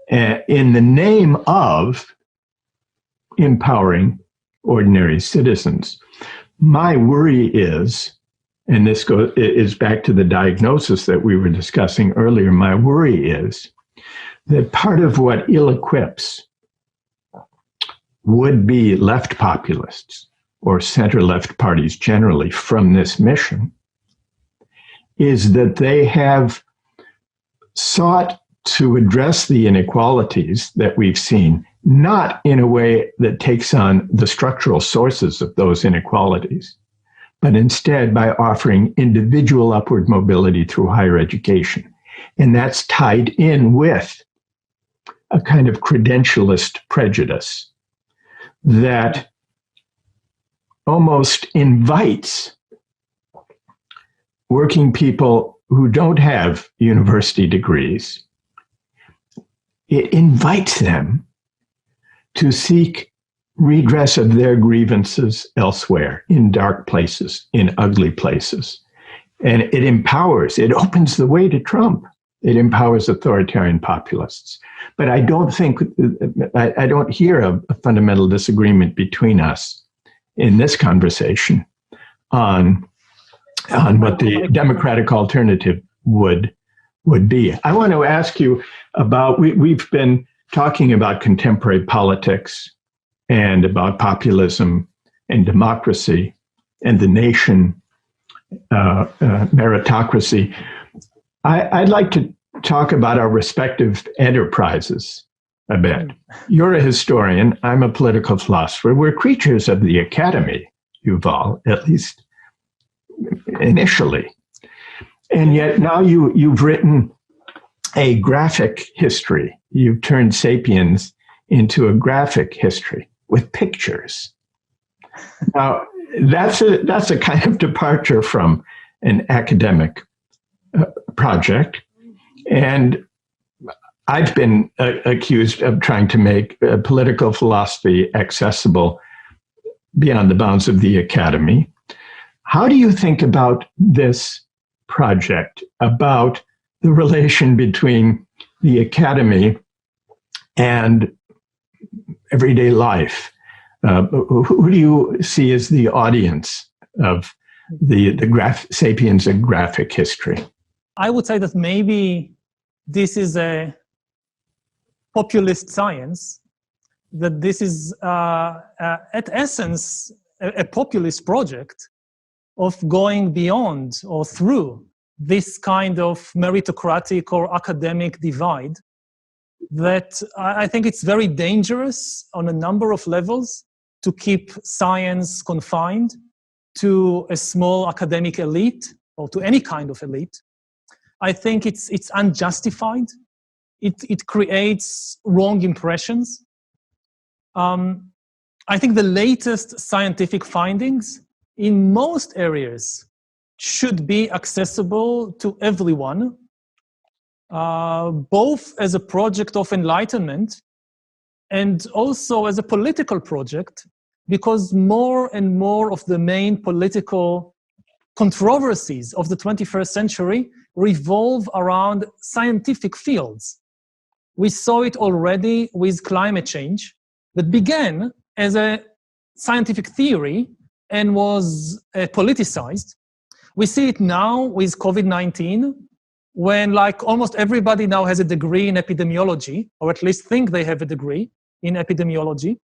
in the name of empowering ordinary citizens. My worry is, and this is back to the diagnosis that we were discussing earlier, my worry is that part of what ill-equips would-be left populists or center-left parties generally from this mission is that they have sought to address the inequalities that we've seen, not in a way that takes on the structural sources of those inequalities, but instead by offering individual upward mobility through higher education. And that's tied in with a kind of credentialist prejudice that almost invites working people who don't have university degrees. It invites them to seek redress of their grievances elsewhere, in dark places, in ugly places. And it empowers, it opens the way to Trump. It empowers authoritarian populists. But I don't think, I don't hear a fundamental disagreement between us in this conversation on what the democratic alternative would be. I want to ask you about, we've been talking about contemporary politics and about populism and democracy and the nation, meritocracy. I'd like to talk about our respective enterprises a bit. You're a historian, I'm a political philosopher. We're creatures of the academy, Yuval, at least initially. And yet now you've written a graphic history. You've turned Sapiens into a graphic history with pictures. Now, that's a kind of departure from an academic project. And I've been accused of trying to make political philosophy accessible beyond the bounds of the academy. How do you think about this project, about the relation between the academy and everyday life? Who do you see as the audience of the Sapiens and graphic history? I would say that maybe this is a populist science, that this is at essence a populist project of going beyond or through this kind of meritocratic or academic divide that I think it's very dangerous on a number of levels to keep science confined to a small academic elite or to any kind of elite. I think it's unjustified. It creates wrong impressions. I think the latest scientific findings in most areas should be accessible to everyone, both as a project of enlightenment and also as a political project, because more and more of the main political controversies of the 21st century revolve around scientific fields. We saw it already with climate change that began as a scientific theory and was politicized. We see it now with COVID-19, when like almost everybody now has a degree in epidemiology, or at least think they have a degree in epidemiology.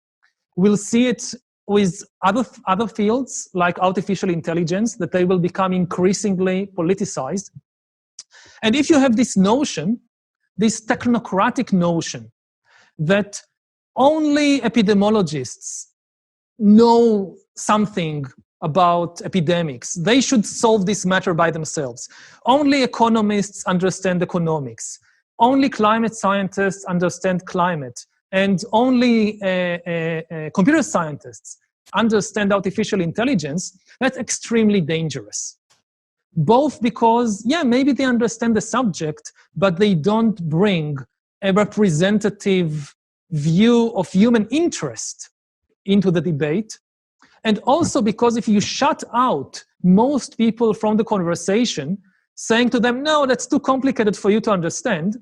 We'll see it with other fields like artificial intelligence, that they will become increasingly politicized. And if you have this notion, this technocratic notion, that only epidemiologists know something about epidemics, they should solve this matter by themselves. Only economists understand economics. Only climate scientists understand climate. And only computer scientists understand artificial intelligence. That's extremely dangerous. both because, yeah, maybe they understand the subject, but they don't bring a representative view of human interest into the debate. And also because if you shut out most people from the conversation, saying to them, no, that's too complicated for you to understand,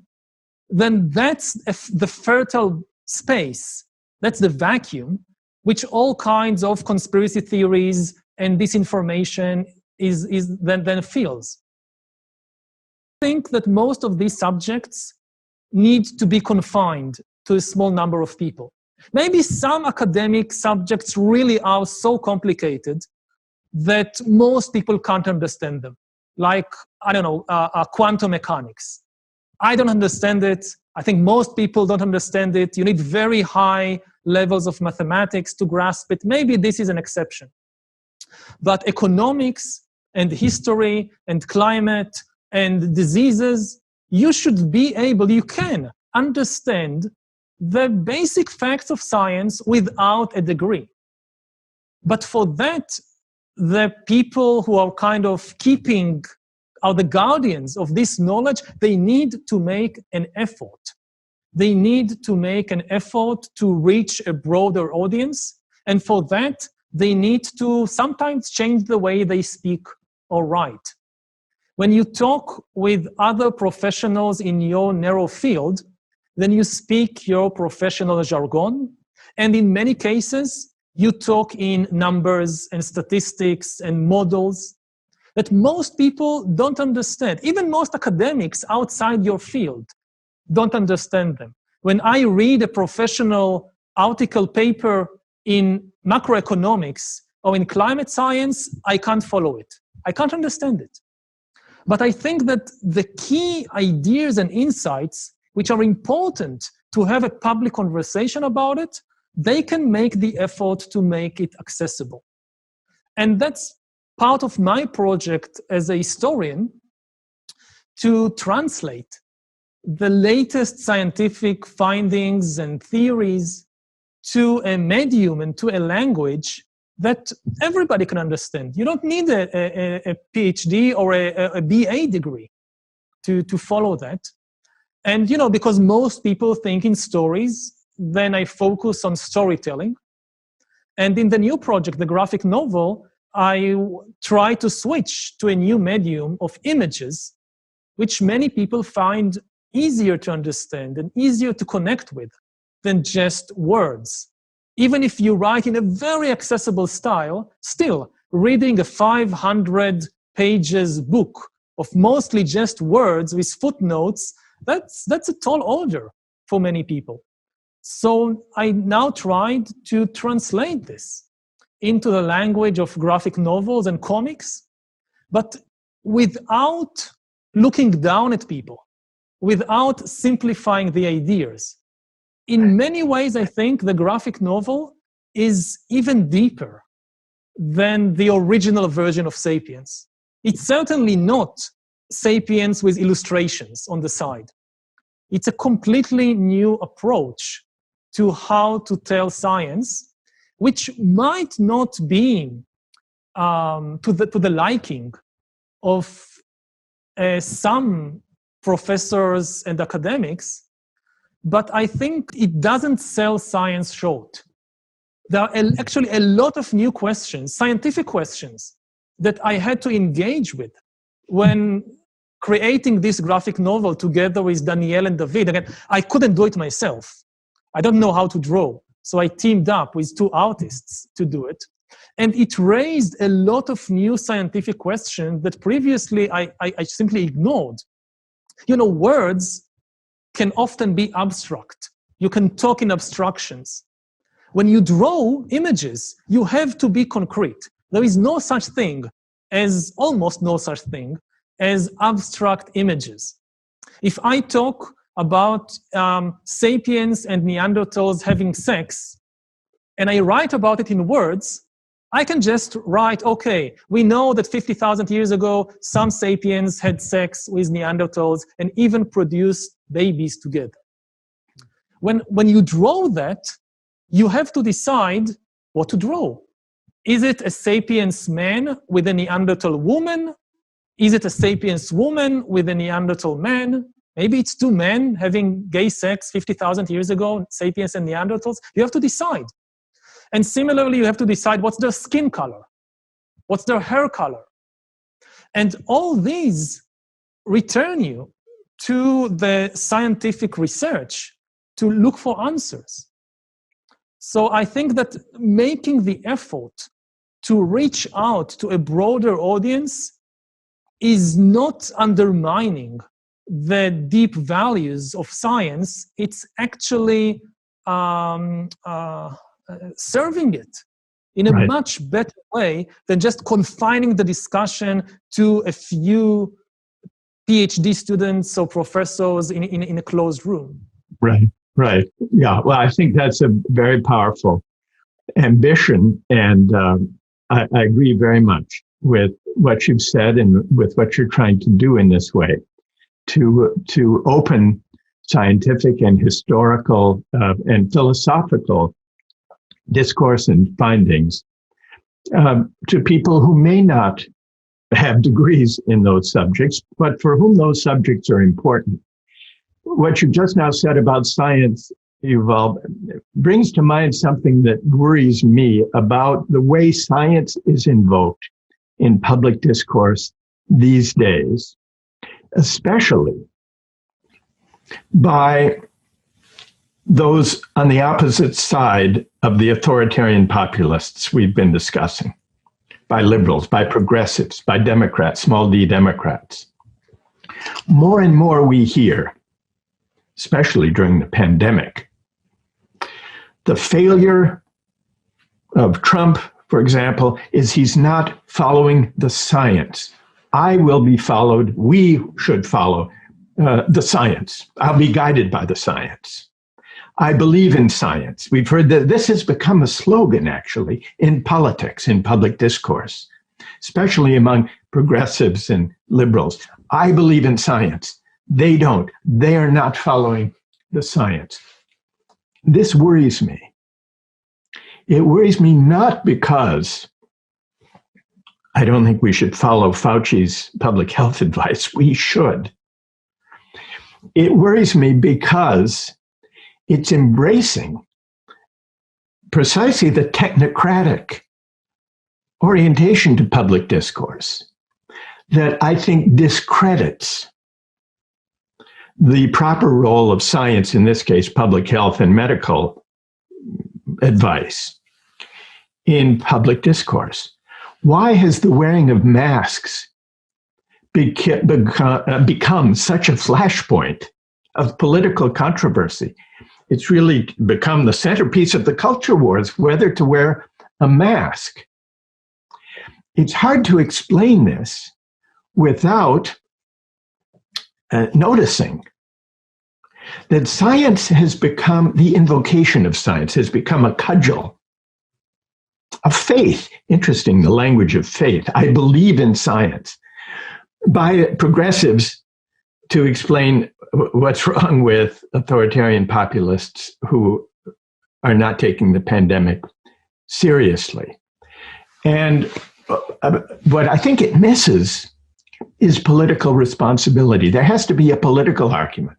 then that's the fertile space, that's the vacuum, which all kinds of conspiracy theories and disinformation then fills. I think that most of these subjects need to be confined to a small number of people. Maybe some academic subjects really are so complicated that most people can't understand them. Like, I don't know, quantum mechanics. I don't understand it. I think most people don't understand it. You need very high levels of mathematics to grasp it. Maybe this is an exception. But economics and history and climate and diseases, you should be able, you can understand the basic facts of science without a degree. But for that, the people who are kind of are the guardians of this knowledge, they need to make an effort. They need to make an effort to reach a broader audience. And for that, they need to sometimes change the way they speak or write. When you talk with other professionals in your narrow field, then you speak your professional jargon. And in many cases, you talk in numbers and statistics and models that most people don't understand. Even most academics outside your field don't understand them. When I read a professional article paper in macroeconomics or in climate science, I can't follow it. I can't understand it. But I think that the key ideas and insights which are important to have a public conversation about it, they can make the effort to make it accessible. And that's part of my project as a historian, to translate the latest scientific findings and theories to a medium and to a language that everybody can understand. You don't need a PhD or a BA degree to follow that. And, you know, because most people think in stories, then I focus on storytelling. And in the new project, the graphic novel, I try to switch to a new medium of images, which many people find easier to understand and easier to connect with than just words. Even if you write in a very accessible style, still reading a 500 pages book of mostly just words with footnotes, that's a tall order for many people. So I now tried to translate this into the language of graphic novels and comics, but without looking down at people, without simplifying the ideas. In many ways, I think the graphic novel is even deeper than the original version of Sapiens. It's certainly not Sapiens with illustrations on the side. It's a completely new approach to how to tell science, which might not be to the liking of some professors and academics, but I think it doesn't sell science short. There are actually a lot of new questions, scientific questions, that I had to engage with when creating this graphic novel together with Danielle and David. Again, I couldn't do it myself. I don't know how to draw. So I teamed up with two artists to do it. And it raised a lot of new scientific questions that previously I simply ignored. You know, words can often be abstract. You can talk in abstractions. When you draw images, you have to be concrete. There is no such thing as, almost no such thing, as abstract images. If I talk about sapiens and Neanderthals having sex, and I write about it in words, I can just write, okay, we know that 50,000 years ago, some sapiens had sex with Neanderthals and even produced babies together. When you draw that, you have to decide what to draw. Is it a sapiens man with a Neanderthal woman? Is it a sapiens woman with a Neanderthal man? Maybe it's two men having gay sex 50,000 years ago, sapiens and Neanderthals. You have to decide. And similarly, you have to decide what's their skin color, what's their hair color. And all these return you to the scientific research to look for answers. So I think that making the effort to reach out to a broader audience is not undermining the deep values of science. It's actually serving it in a much better way than just confining the discussion to a few PhD students or professors in a closed room. Right. Yeah, well, I think that's a very powerful ambition, and I agree very much with what you've said and with what you're trying to do in this way, to open scientific and historical and philosophical discourse and findings to people who may not have degrees in those subjects, but for whom those subjects are important. What you just now said about science, Yuval, brings to mind something that worries me about the way science is invoked in public discourse these days, especially by those on the opposite side of the authoritarian populists we've been discussing, by liberals, by progressives, by Democrats, small d Democrats. More and more we hear, especially during the pandemic, the failure of Trump, for example, is he's not following the science. I will be followed, we should follow the science. I'll be guided by the science. I believe in science. We've heard that this has become a slogan, actually, in politics, in public discourse, especially among progressives and liberals. I believe in science. They don't. They are not following the science. This worries me. It worries me not because I don't think we should follow Fauci's public health advice. We should. It worries me because it's embracing precisely the technocratic orientation to public discourse that I think discredits the proper role of science, in this case, public health and medical advice, in public discourse. Why has the wearing of masks become such a flashpoint of political controversy? It's really become the centerpiece of the culture wars, whether to wear a mask. It's hard to explain this without noticing that science has become, the invocation of science has become a cudgel of faith. Interesting, the language of faith. I believe in science. By progressives to explain what's wrong with authoritarian populists who are not taking the pandemic seriously. And what I think it misses is political responsibility. There has to be a political argument.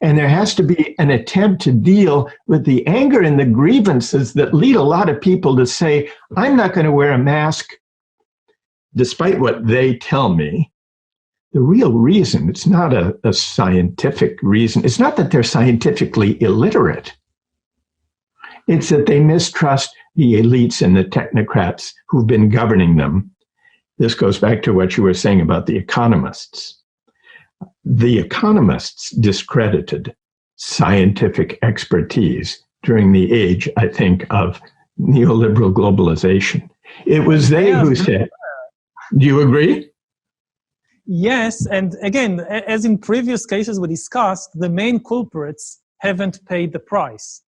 And there has to be an attempt to deal with the anger and the grievances that lead a lot of people to say, I'm not going to wear a mask, despite what they tell me. The real reason, it's not a scientific reason. It's not that they're scientifically illiterate. It's that they mistrust the elites and the technocrats who've been governing them. This goes back to what you were saying about the economists. The economists discredited scientific expertise during the age, I think, of neoliberal globalization. It was they who said, do you agree? Yes, and again, as in previous cases we discussed, the main culprits haven't paid the price.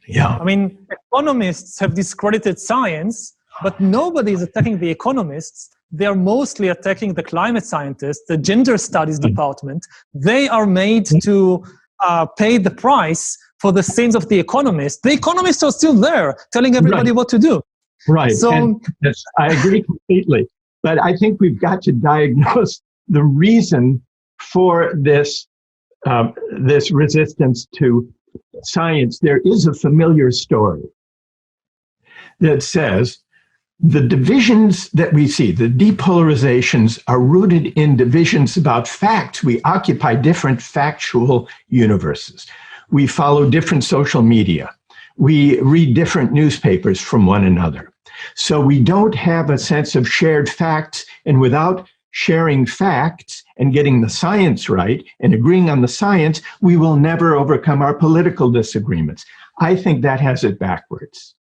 Yeah. I mean, economists have discredited science, but nobody is attacking the economists. They are mostly attacking the climate scientists, the gender studies department. They are made to pay the price for the sins of the economists. The economists are still there, telling everybody what to do. Right. So I agree completely. But I think we've got to diagnose the reason for this this resistance to science, there is a familiar story that says the divisions that we see, the depolarizations, are rooted in divisions about facts. We occupy different factual universes. We follow different social media. We read different newspapers from one another. So we don't have a sense of shared facts, and without sharing facts and getting the science right and agreeing on the science, we will never overcome our political disagreements. I think that has it backwards.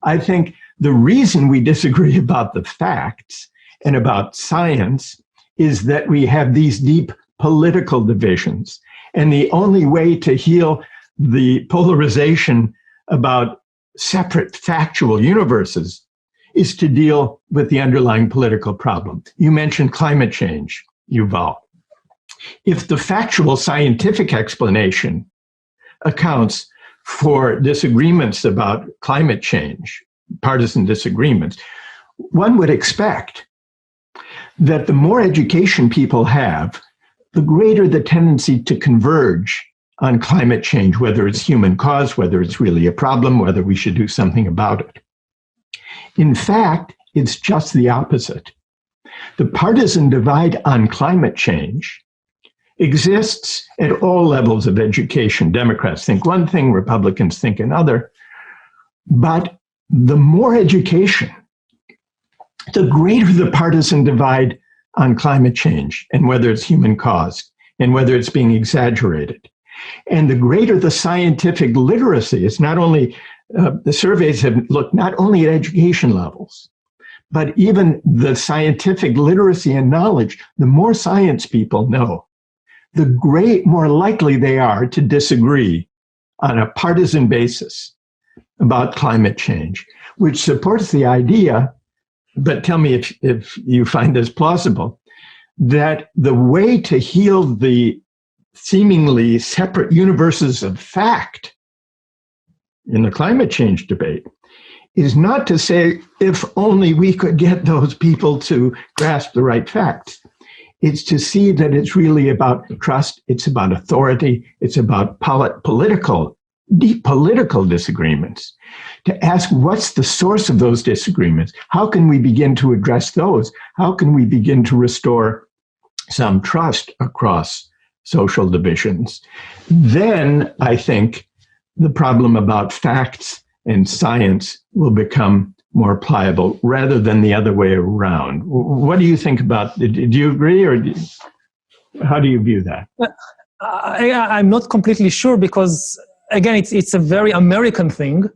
I think the reason we disagree about the facts and about science is that we have these deep political divisions. And the only way to heal the polarization about separate factual universes is to deal with the underlying political problem. You mentioned climate change, Yuval. If the factual scientific explanation accounts for disagreements about climate change, partisan disagreements, one would expect that the more education people have, the greater the tendency to converge on climate change, whether it's human caused, whether it's really a problem, whether we should do something about it. In fact, it's just the opposite. The partisan divide on climate change exists at all levels of education. Democrats think one thing, Republicans think another. But the more education, the greater the partisan divide on climate change and whether it's human caused and whether it's being exaggerated. And the greater the scientific literacy, it's not only, the surveys have looked not only at education levels, but even the scientific literacy and knowledge. The more science people know, the more likely they are to disagree on a partisan basis about climate change, which supports the idea, but tell me if you find this plausible, that the way to heal the seemingly separate universes of fact in the climate change debate is not to say, if only we could get those people to grasp the right facts. It's to see that it's really about trust, it's about authority, it's about deep political disagreements. To ask what's the source of those disagreements? How can we begin to address those? How can we begin to restore some trust across social divisions? Then I think the problem about facts and science will become more pliable rather than the other way around. What do you think about, do you agree, or how do you view that? I'm not completely sure because, again, it's a very American thing.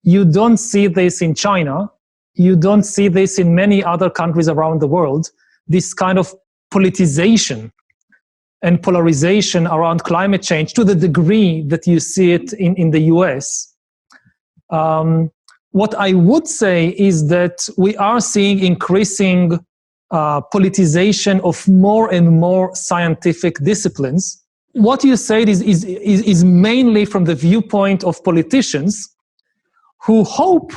You don't see this in China. You don't see this in many other countries around the world, this kind of politicization and polarization around climate change to the degree that you see it in the US. What I would say is that we are seeing increasing politicization of more and more scientific disciplines. What you said is mainly from the viewpoint of politicians who hope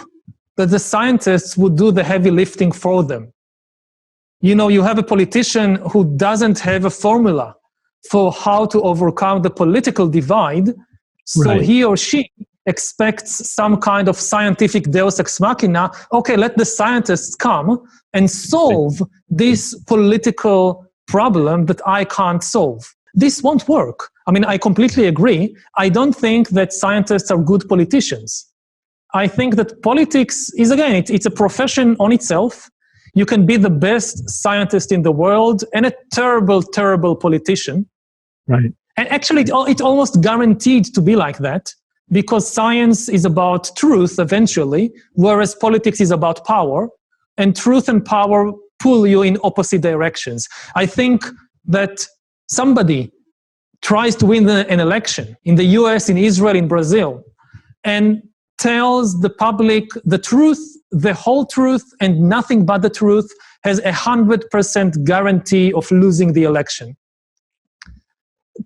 that the scientists would do the heavy lifting for them. You know, you have a politician who doesn't have a formula for how to overcome the political divide, so right. He or she expects some kind of scientific deus ex machina. Okay, let the scientists come and solve this political problem that I can't solve. This won't work. I mean, I completely agree. I don't think that scientists are good politicians. I think that politics is, again, it's a profession on itself. You can be the best scientist in the world and a terrible, terrible politician. Right. And actually, it's almost guaranteed to be like that, because science is about truth eventually, whereas politics is about power, and truth and power pull you in opposite directions. I think that somebody tries to win an election in the US, in Israel, in Brazil, and tells the public the truth, the whole truth, and nothing but the truth, has 100% guarantee of losing the election.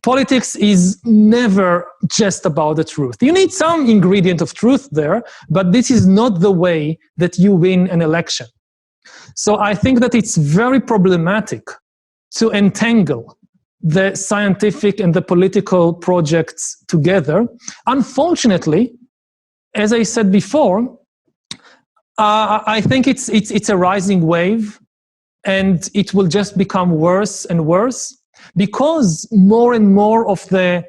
Politics is never just about the truth. You need some ingredient of truth there, but this is not the way that you win an election. So I think that it's very problematic to entangle the scientific and the political projects together. Unfortunately, as I said before, I think it's a rising wave, and it will just become worse and worse, because more and more of the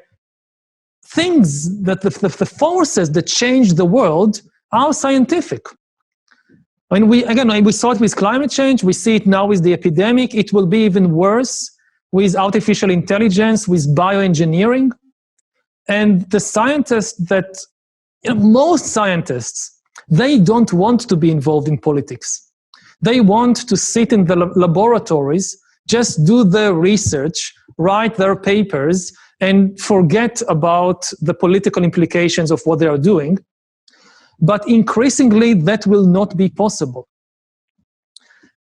things that the forces that change the world are scientific. When we saw it with climate change, we see it now with the epidemic. It will be even worse with artificial intelligence, with bioengineering. And the scientists that, most scientists, they don't want to be involved in politics. They want to sit in the laboratories, just do their research, write their papers, and forget about the political implications of what they are doing. But increasingly, that will not be possible.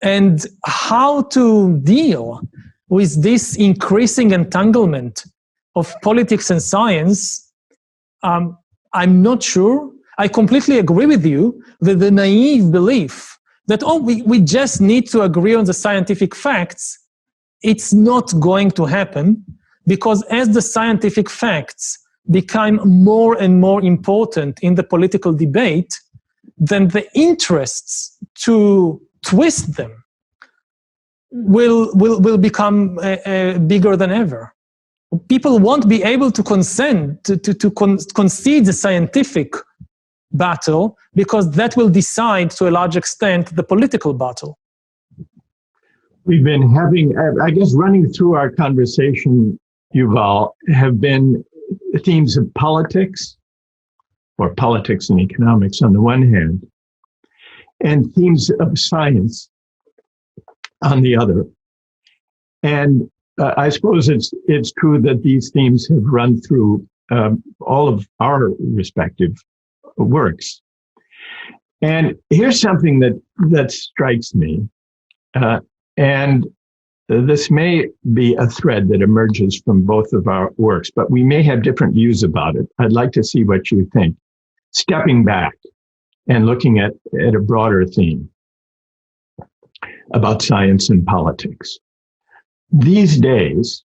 And how to deal with this increasing entanglement of politics and science, I'm not sure. I completely agree with you that the naive belief that, we just need to agree on the scientific facts, it's not going to happen, because as the scientific facts become more and more important in the political debate, then the interests to twist them will become bigger than ever. People won't be able to concede the scientific battle, because that will decide to a large extent the political battle. We've been having, I guess, running through our conversation, Yuval, have been themes of politics, or politics and economics on the one hand, and themes of science on the other. And I suppose it's true that these themes have run through all of our respective works. And here's something that strikes me, and this may be a thread that emerges from both of our works, but we may have different views about it. I'd like to see what you think. Stepping back and looking at a broader theme about science and politics. These days,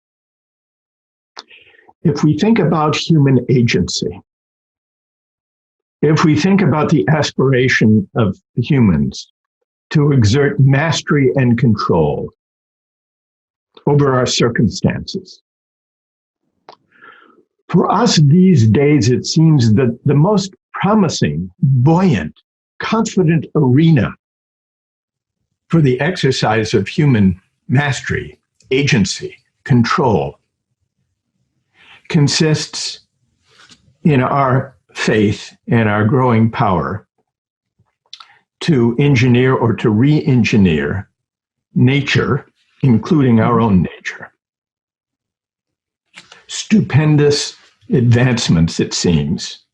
if we think about human agency, if we think about the aspiration of humans to exert mastery and control over our circumstances, for us these days, it seems that the most promising, buoyant, confident arena for the exercise of human mastery, agency, control, consists in our faith and our growing power to engineer or to re-engineer nature, including our own nature. Stupendous advancements, it seems,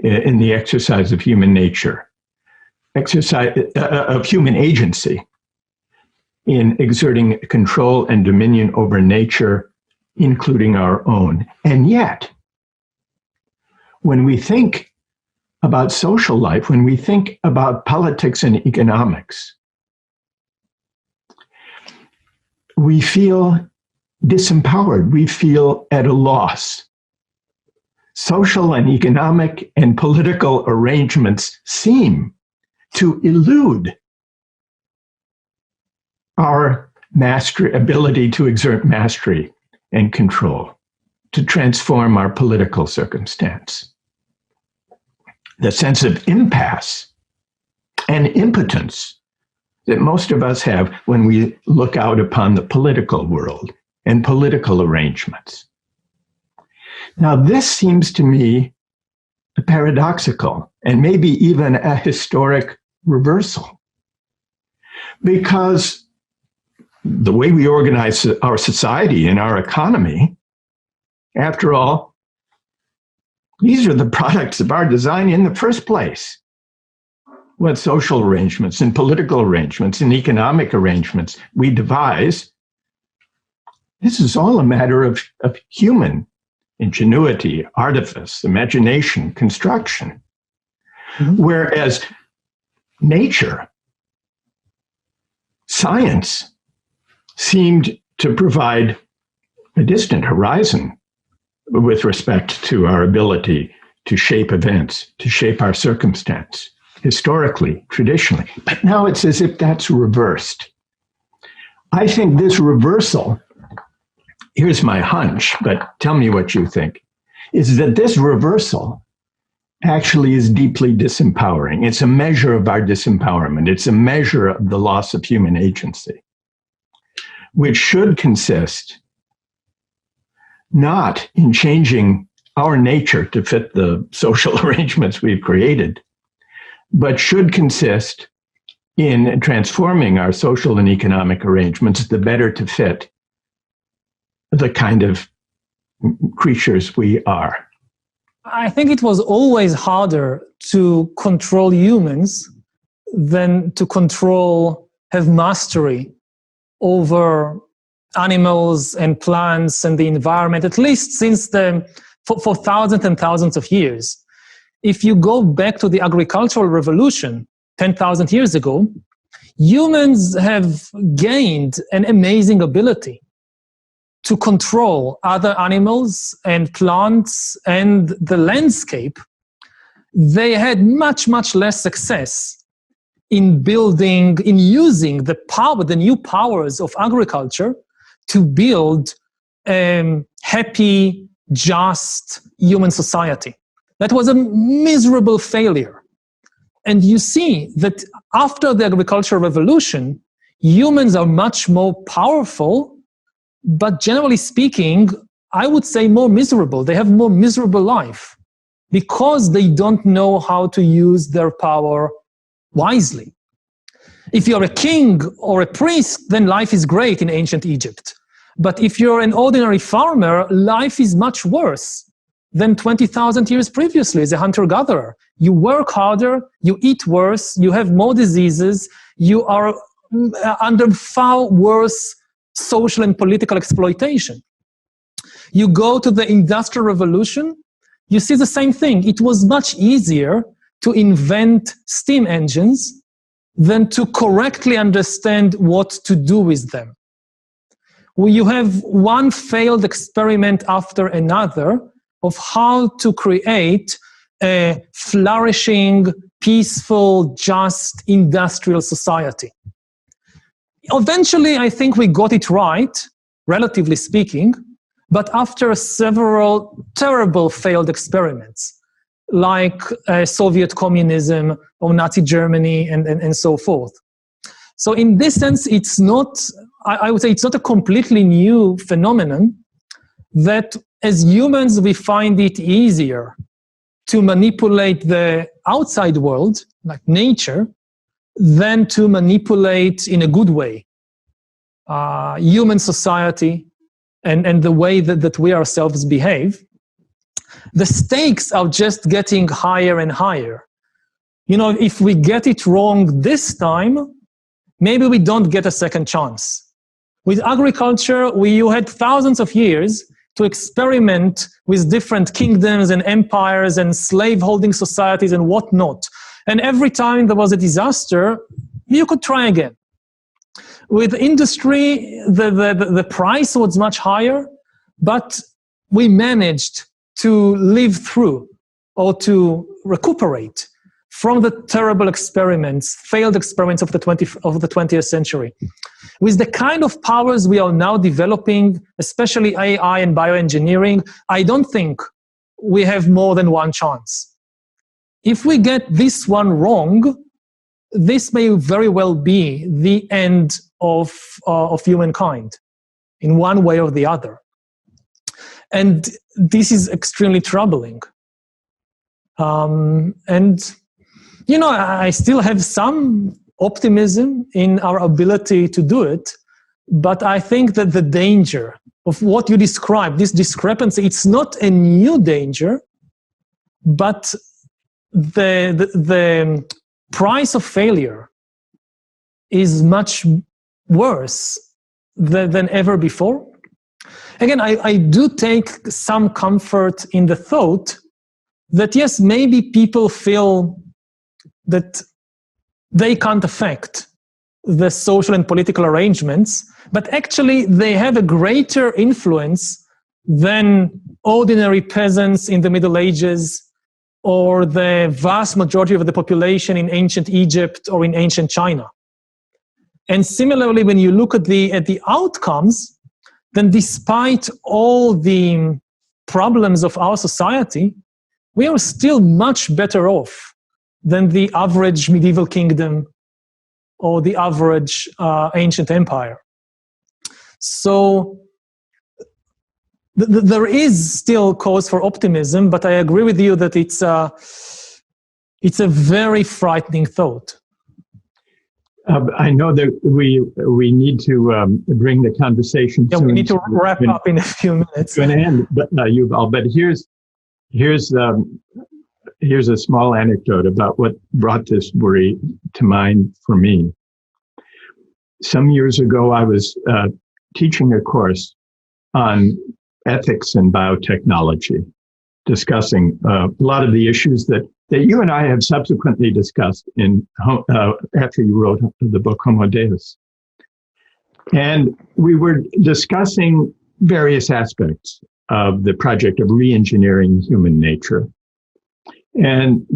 in the exercise of human nature, exercise of human agency in exerting control and dominion over nature, including our own. And yet, when we think about social life, when we think about politics and economics, we feel disempowered, we feel at a loss. Social and economic and political arrangements seem to elude our ability to exert mastery and control, to transform our political circumstance. The sense of impasse and impotence that most of us have when we look out upon the political world and political arrangements. Now, this seems to me paradoxical and maybe even a historic reversal, because the way we organize our society and our economy, after all, these are the products of our design in the first place. What social arrangements and political arrangements and economic arrangements we devise, this is all a matter of human ingenuity, artifice, imagination, construction. Mm-hmm. Whereas nature, science, seemed to provide a distant horizon with respect to our ability to shape events, to shape our circumstance, historically, traditionally. But now it's as if that's reversed. I think this reversal, here's my hunch, but tell me what you think, is that this reversal actually is deeply disempowering. It's a measure of our disempowerment. It's a measure of the loss of human agency, which should consist not in changing our nature to fit the social arrangements we've created, but should consist in transforming our social and economic arrangements the better to fit the kind of creatures we are. I think it was always harder to control humans than to have mastery over animals and plants and the environment, at least since for thousands and thousands of years. If you go back to the agricultural revolution 10,000 years ago, humans have gained an amazing ability to control other animals and plants and the landscape. They had much, much less success in using the new powers of agriculture to build a happy, just human society. That was a miserable failure. And you see that after the agricultural revolution, humans are much more powerful, but generally speaking, I would say more miserable. They have more miserable life because they don't know how to use their power wisely. If you're a king or a priest, then life is great in ancient Egypt. But if you're an ordinary farmer, life is much worse than 20,000 years previously as a hunter-gatherer. You work harder, you eat worse, you have more diseases, you are under far worse social and political exploitation. You go to the Industrial Revolution, you see the same thing. It was much easier to invent steam engines than to correctly understand what to do with them. You have one failed experiment after another of how to create a flourishing, peaceful, just industrial society. Eventually, I think we got it right, relatively speaking, but after several terrible failed experiments, like Soviet communism or Nazi Germany and so forth. So in this sense, it's not, I would say it's not a completely new phenomenon that as humans, we find it easier to manipulate the outside world, like nature, than to manipulate in a good way human society and the way that we ourselves behave. The stakes are just getting higher and higher. You know, if we get it wrong this time, maybe we don't get a second chance. With agriculture, you had thousands of years to experiment with different kingdoms and empires and slave-holding societies and whatnot. And every time there was a disaster, you could try again. With industry, the price was much higher, but we managed to live through or to recuperate from the terrible experiments, failed experiments of the 20th century. With the kind of powers we are now developing, especially AI and bioengineering, I don't think we have more than one chance. If we get this one wrong, this may very well be the end of humankind in one way or the other. And this is extremely troubling. And, you know, I still have some optimism in our ability to do it, but I think that the danger of what you described, this discrepancy, it's not a new danger, but the price of failure is much worse than ever before. Again, I do take some comfort in the thought that yes, maybe people feel that they can't affect the social and political arrangements, but actually they have a greater influence than ordinary peasants in the Middle Ages or the vast majority of the population in ancient Egypt or in ancient China. And similarly, when you look at the outcomes, then despite all the problems of our society, we are still much better off than the average medieval kingdom or the average ancient empire. So there is still cause for optimism, but I agree with you that it's a very frightening thought. I know that we need to bring the conversation. Yeah, we need to wrap up in a few minutes. To an end, but Yuval. But here's a small anecdote about what brought this worry to mind for me. Some years ago, I was teaching a course on ethics and biotechnology, discussing a lot of the issues that you and I have subsequently discussed after you wrote the book Homo Deus. And we were discussing various aspects of the project of re-engineering human nature. And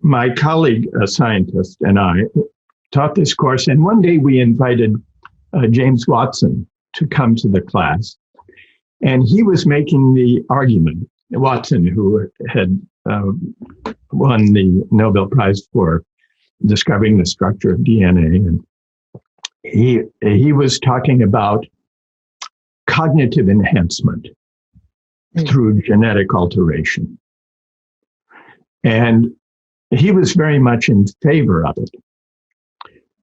my colleague, a scientist, and I taught this course, and one day we invited James Watson to come to the class. And he was making the argument, Watson, who had won the Nobel Prize for discovering the structure of DNA. And he was talking about cognitive enhancement through genetic alteration. And he was very much in favor of it.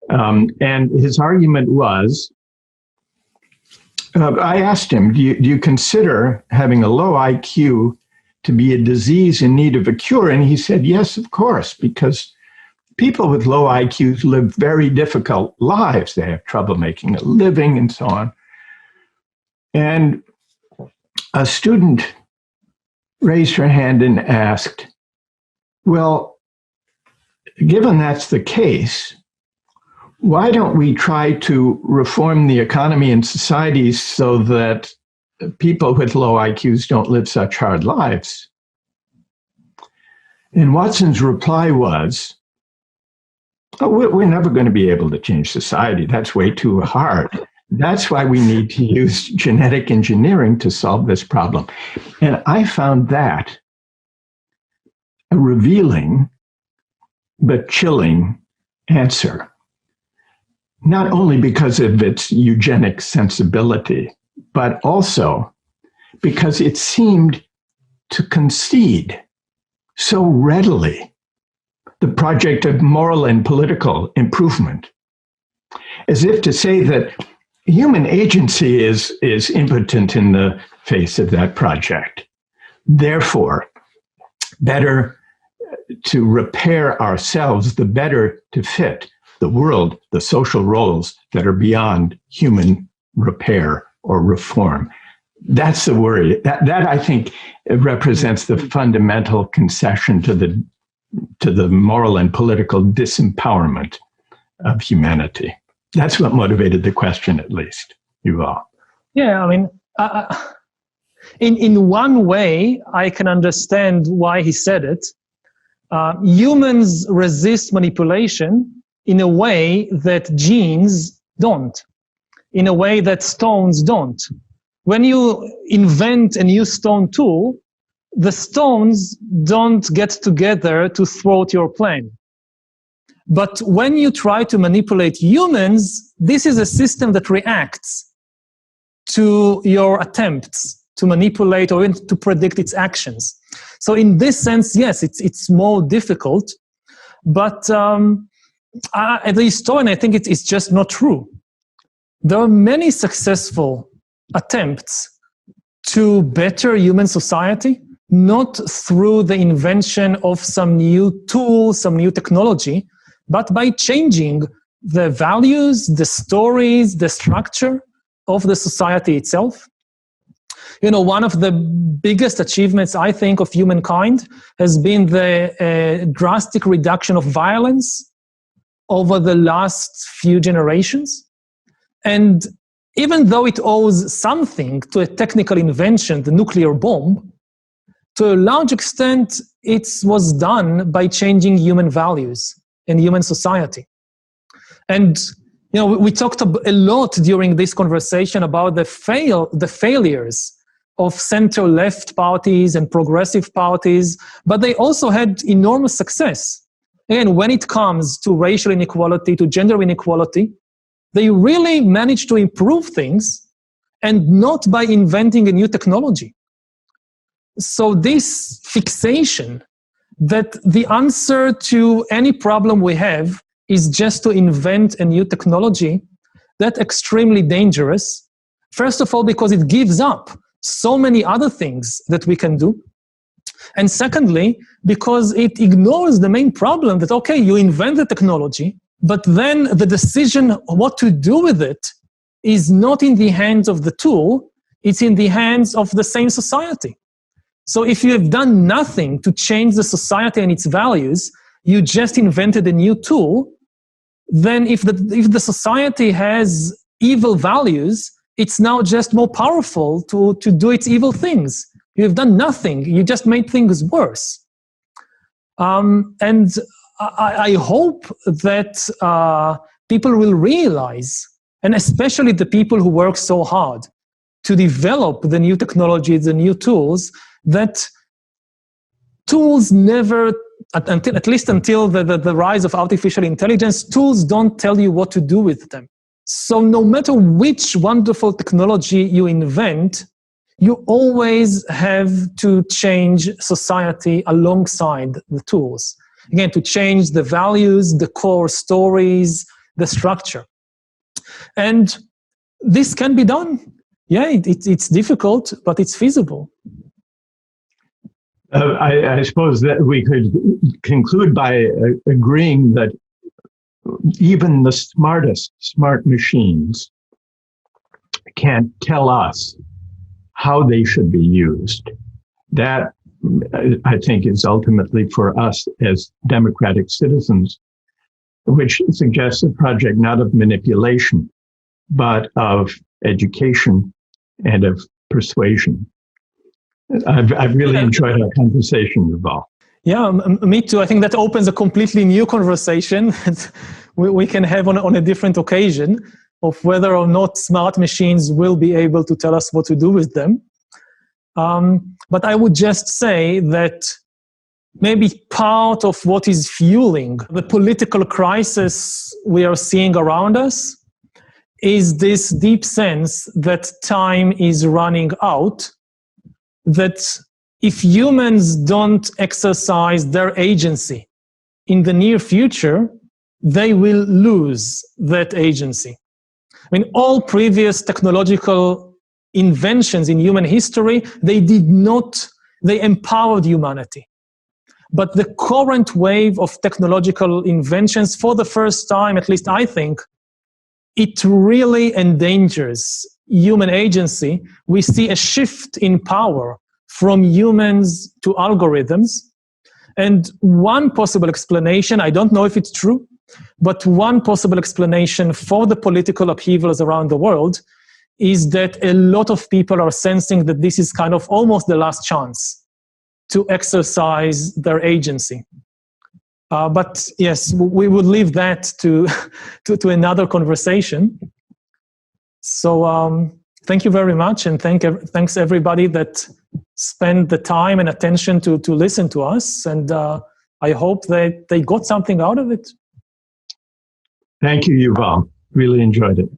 And his argument was, I asked him, do you consider having a low IQ to be a disease in need of a cure? And he said, yes, of course, because people with low IQs live very difficult lives. They have trouble making a living and so on. And a student raised her hand and asked, well, given that's the case, why don't we try to reform the economy and society so that people with low IQs don't live such hard lives? And Watson's reply was, oh, we're never going to be able to change society. That's way too hard. That's why we need to use genetic engineering to solve this problem. And I found that a revealing but chilling answer. Not only because of its eugenic sensibility, but also because it seemed to concede so readily the project of moral and political improvement, as if to say that human agency is impotent in the face of that project. Therefore, better to repair ourselves, the better to fit the world, the social roles that are beyond human repair or reform. That's the worry. That I think represents the fundamental concession to the moral and political disempowerment of humanity. That's what motivated the question, at least, Yuval. Yeah, I mean, in one way, I can understand why he said it. Humans resist manipulation in a way that genes don't, in a way that stones don't. When you invent a new stone tool, the stones don't get together to thwart your plan. But when you try to manipulate humans, this is a system that reacts to your attempts to manipulate or to predict its actions. So in this sense, yes, it's more difficult, but as a historian, I think it's just not true. There are many successful attempts to better human society, not through the invention of some new tool, some new technology, but by changing the values, the stories, the structure of the society itself. You know, one of the biggest achievements, I think, of humankind has been the drastic reduction of violence over the last few generations. And even though it owes something to a technical invention, the nuclear bomb, to a large extent, it was done by changing human values and human society. And we talked a lot during this conversation about the failures of center-left parties and progressive parties, but they also had enormous success. Again, when it comes to racial inequality, to gender inequality, they really managed to improve things, and not by inventing a new technology. So this fixation that the answer to any problem we have is just to invent a new technology, that's extremely dangerous. First of all, because it gives up so many other things that we can do. And secondly, because it ignores the main problem that, okay, you invent the technology, but then the decision what to do with it is not in the hands of the tool, it's in the hands of the same society. So if you have done nothing to change the society and its values, you just invented a new tool, then if the society has evil values, it's now just more powerful to do its evil things. You've done nothing, you just made things worse. And I hope that people will realize, and especially the people who work so hard to develop the new technologies, the new tools, that tools never, at least until the rise of artificial intelligence, tools don't tell you what to do with them. So no matter which wonderful technology you invent, you always have to change society alongside the tools. Again, to change the values, the core stories, the structure. And this can be done. Yeah, it's difficult, but it's feasible. I suppose that we could conclude by agreeing that even the smartest smart machines can't tell us how they should be used. That, I think, is ultimately for us as democratic citizens, which suggests a project not of manipulation, but of education and of persuasion. I've really enjoyed our conversation, Yuval. Yeah, me too. I think that opens a completely new conversation that we can have on a different occasion of whether or not smart machines will be able to tell us what to do with them. But I would just say that maybe part of what is fueling the political crisis we are seeing around us is this deep sense that time is running out, that if humans don't exercise their agency in the near future, they will lose that agency. I mean, all previous technological inventions in human history, they empowered humanity. But the current wave of technological inventions, for the first time, at least I think, it really endangers human agency. We see a shift in power from humans to algorithms. And one possible explanation, I don't know if it's true, but one possible explanation for the political upheavals around the world is that a lot of people are sensing that this is kind of almost the last chance to exercise their agency. But yes, we would leave that to another conversation. So thank you very much, and thanks everybody that spent the time and attention to listen to us, and I hope that they got something out of it. Thank you, Yuval. Really enjoyed it.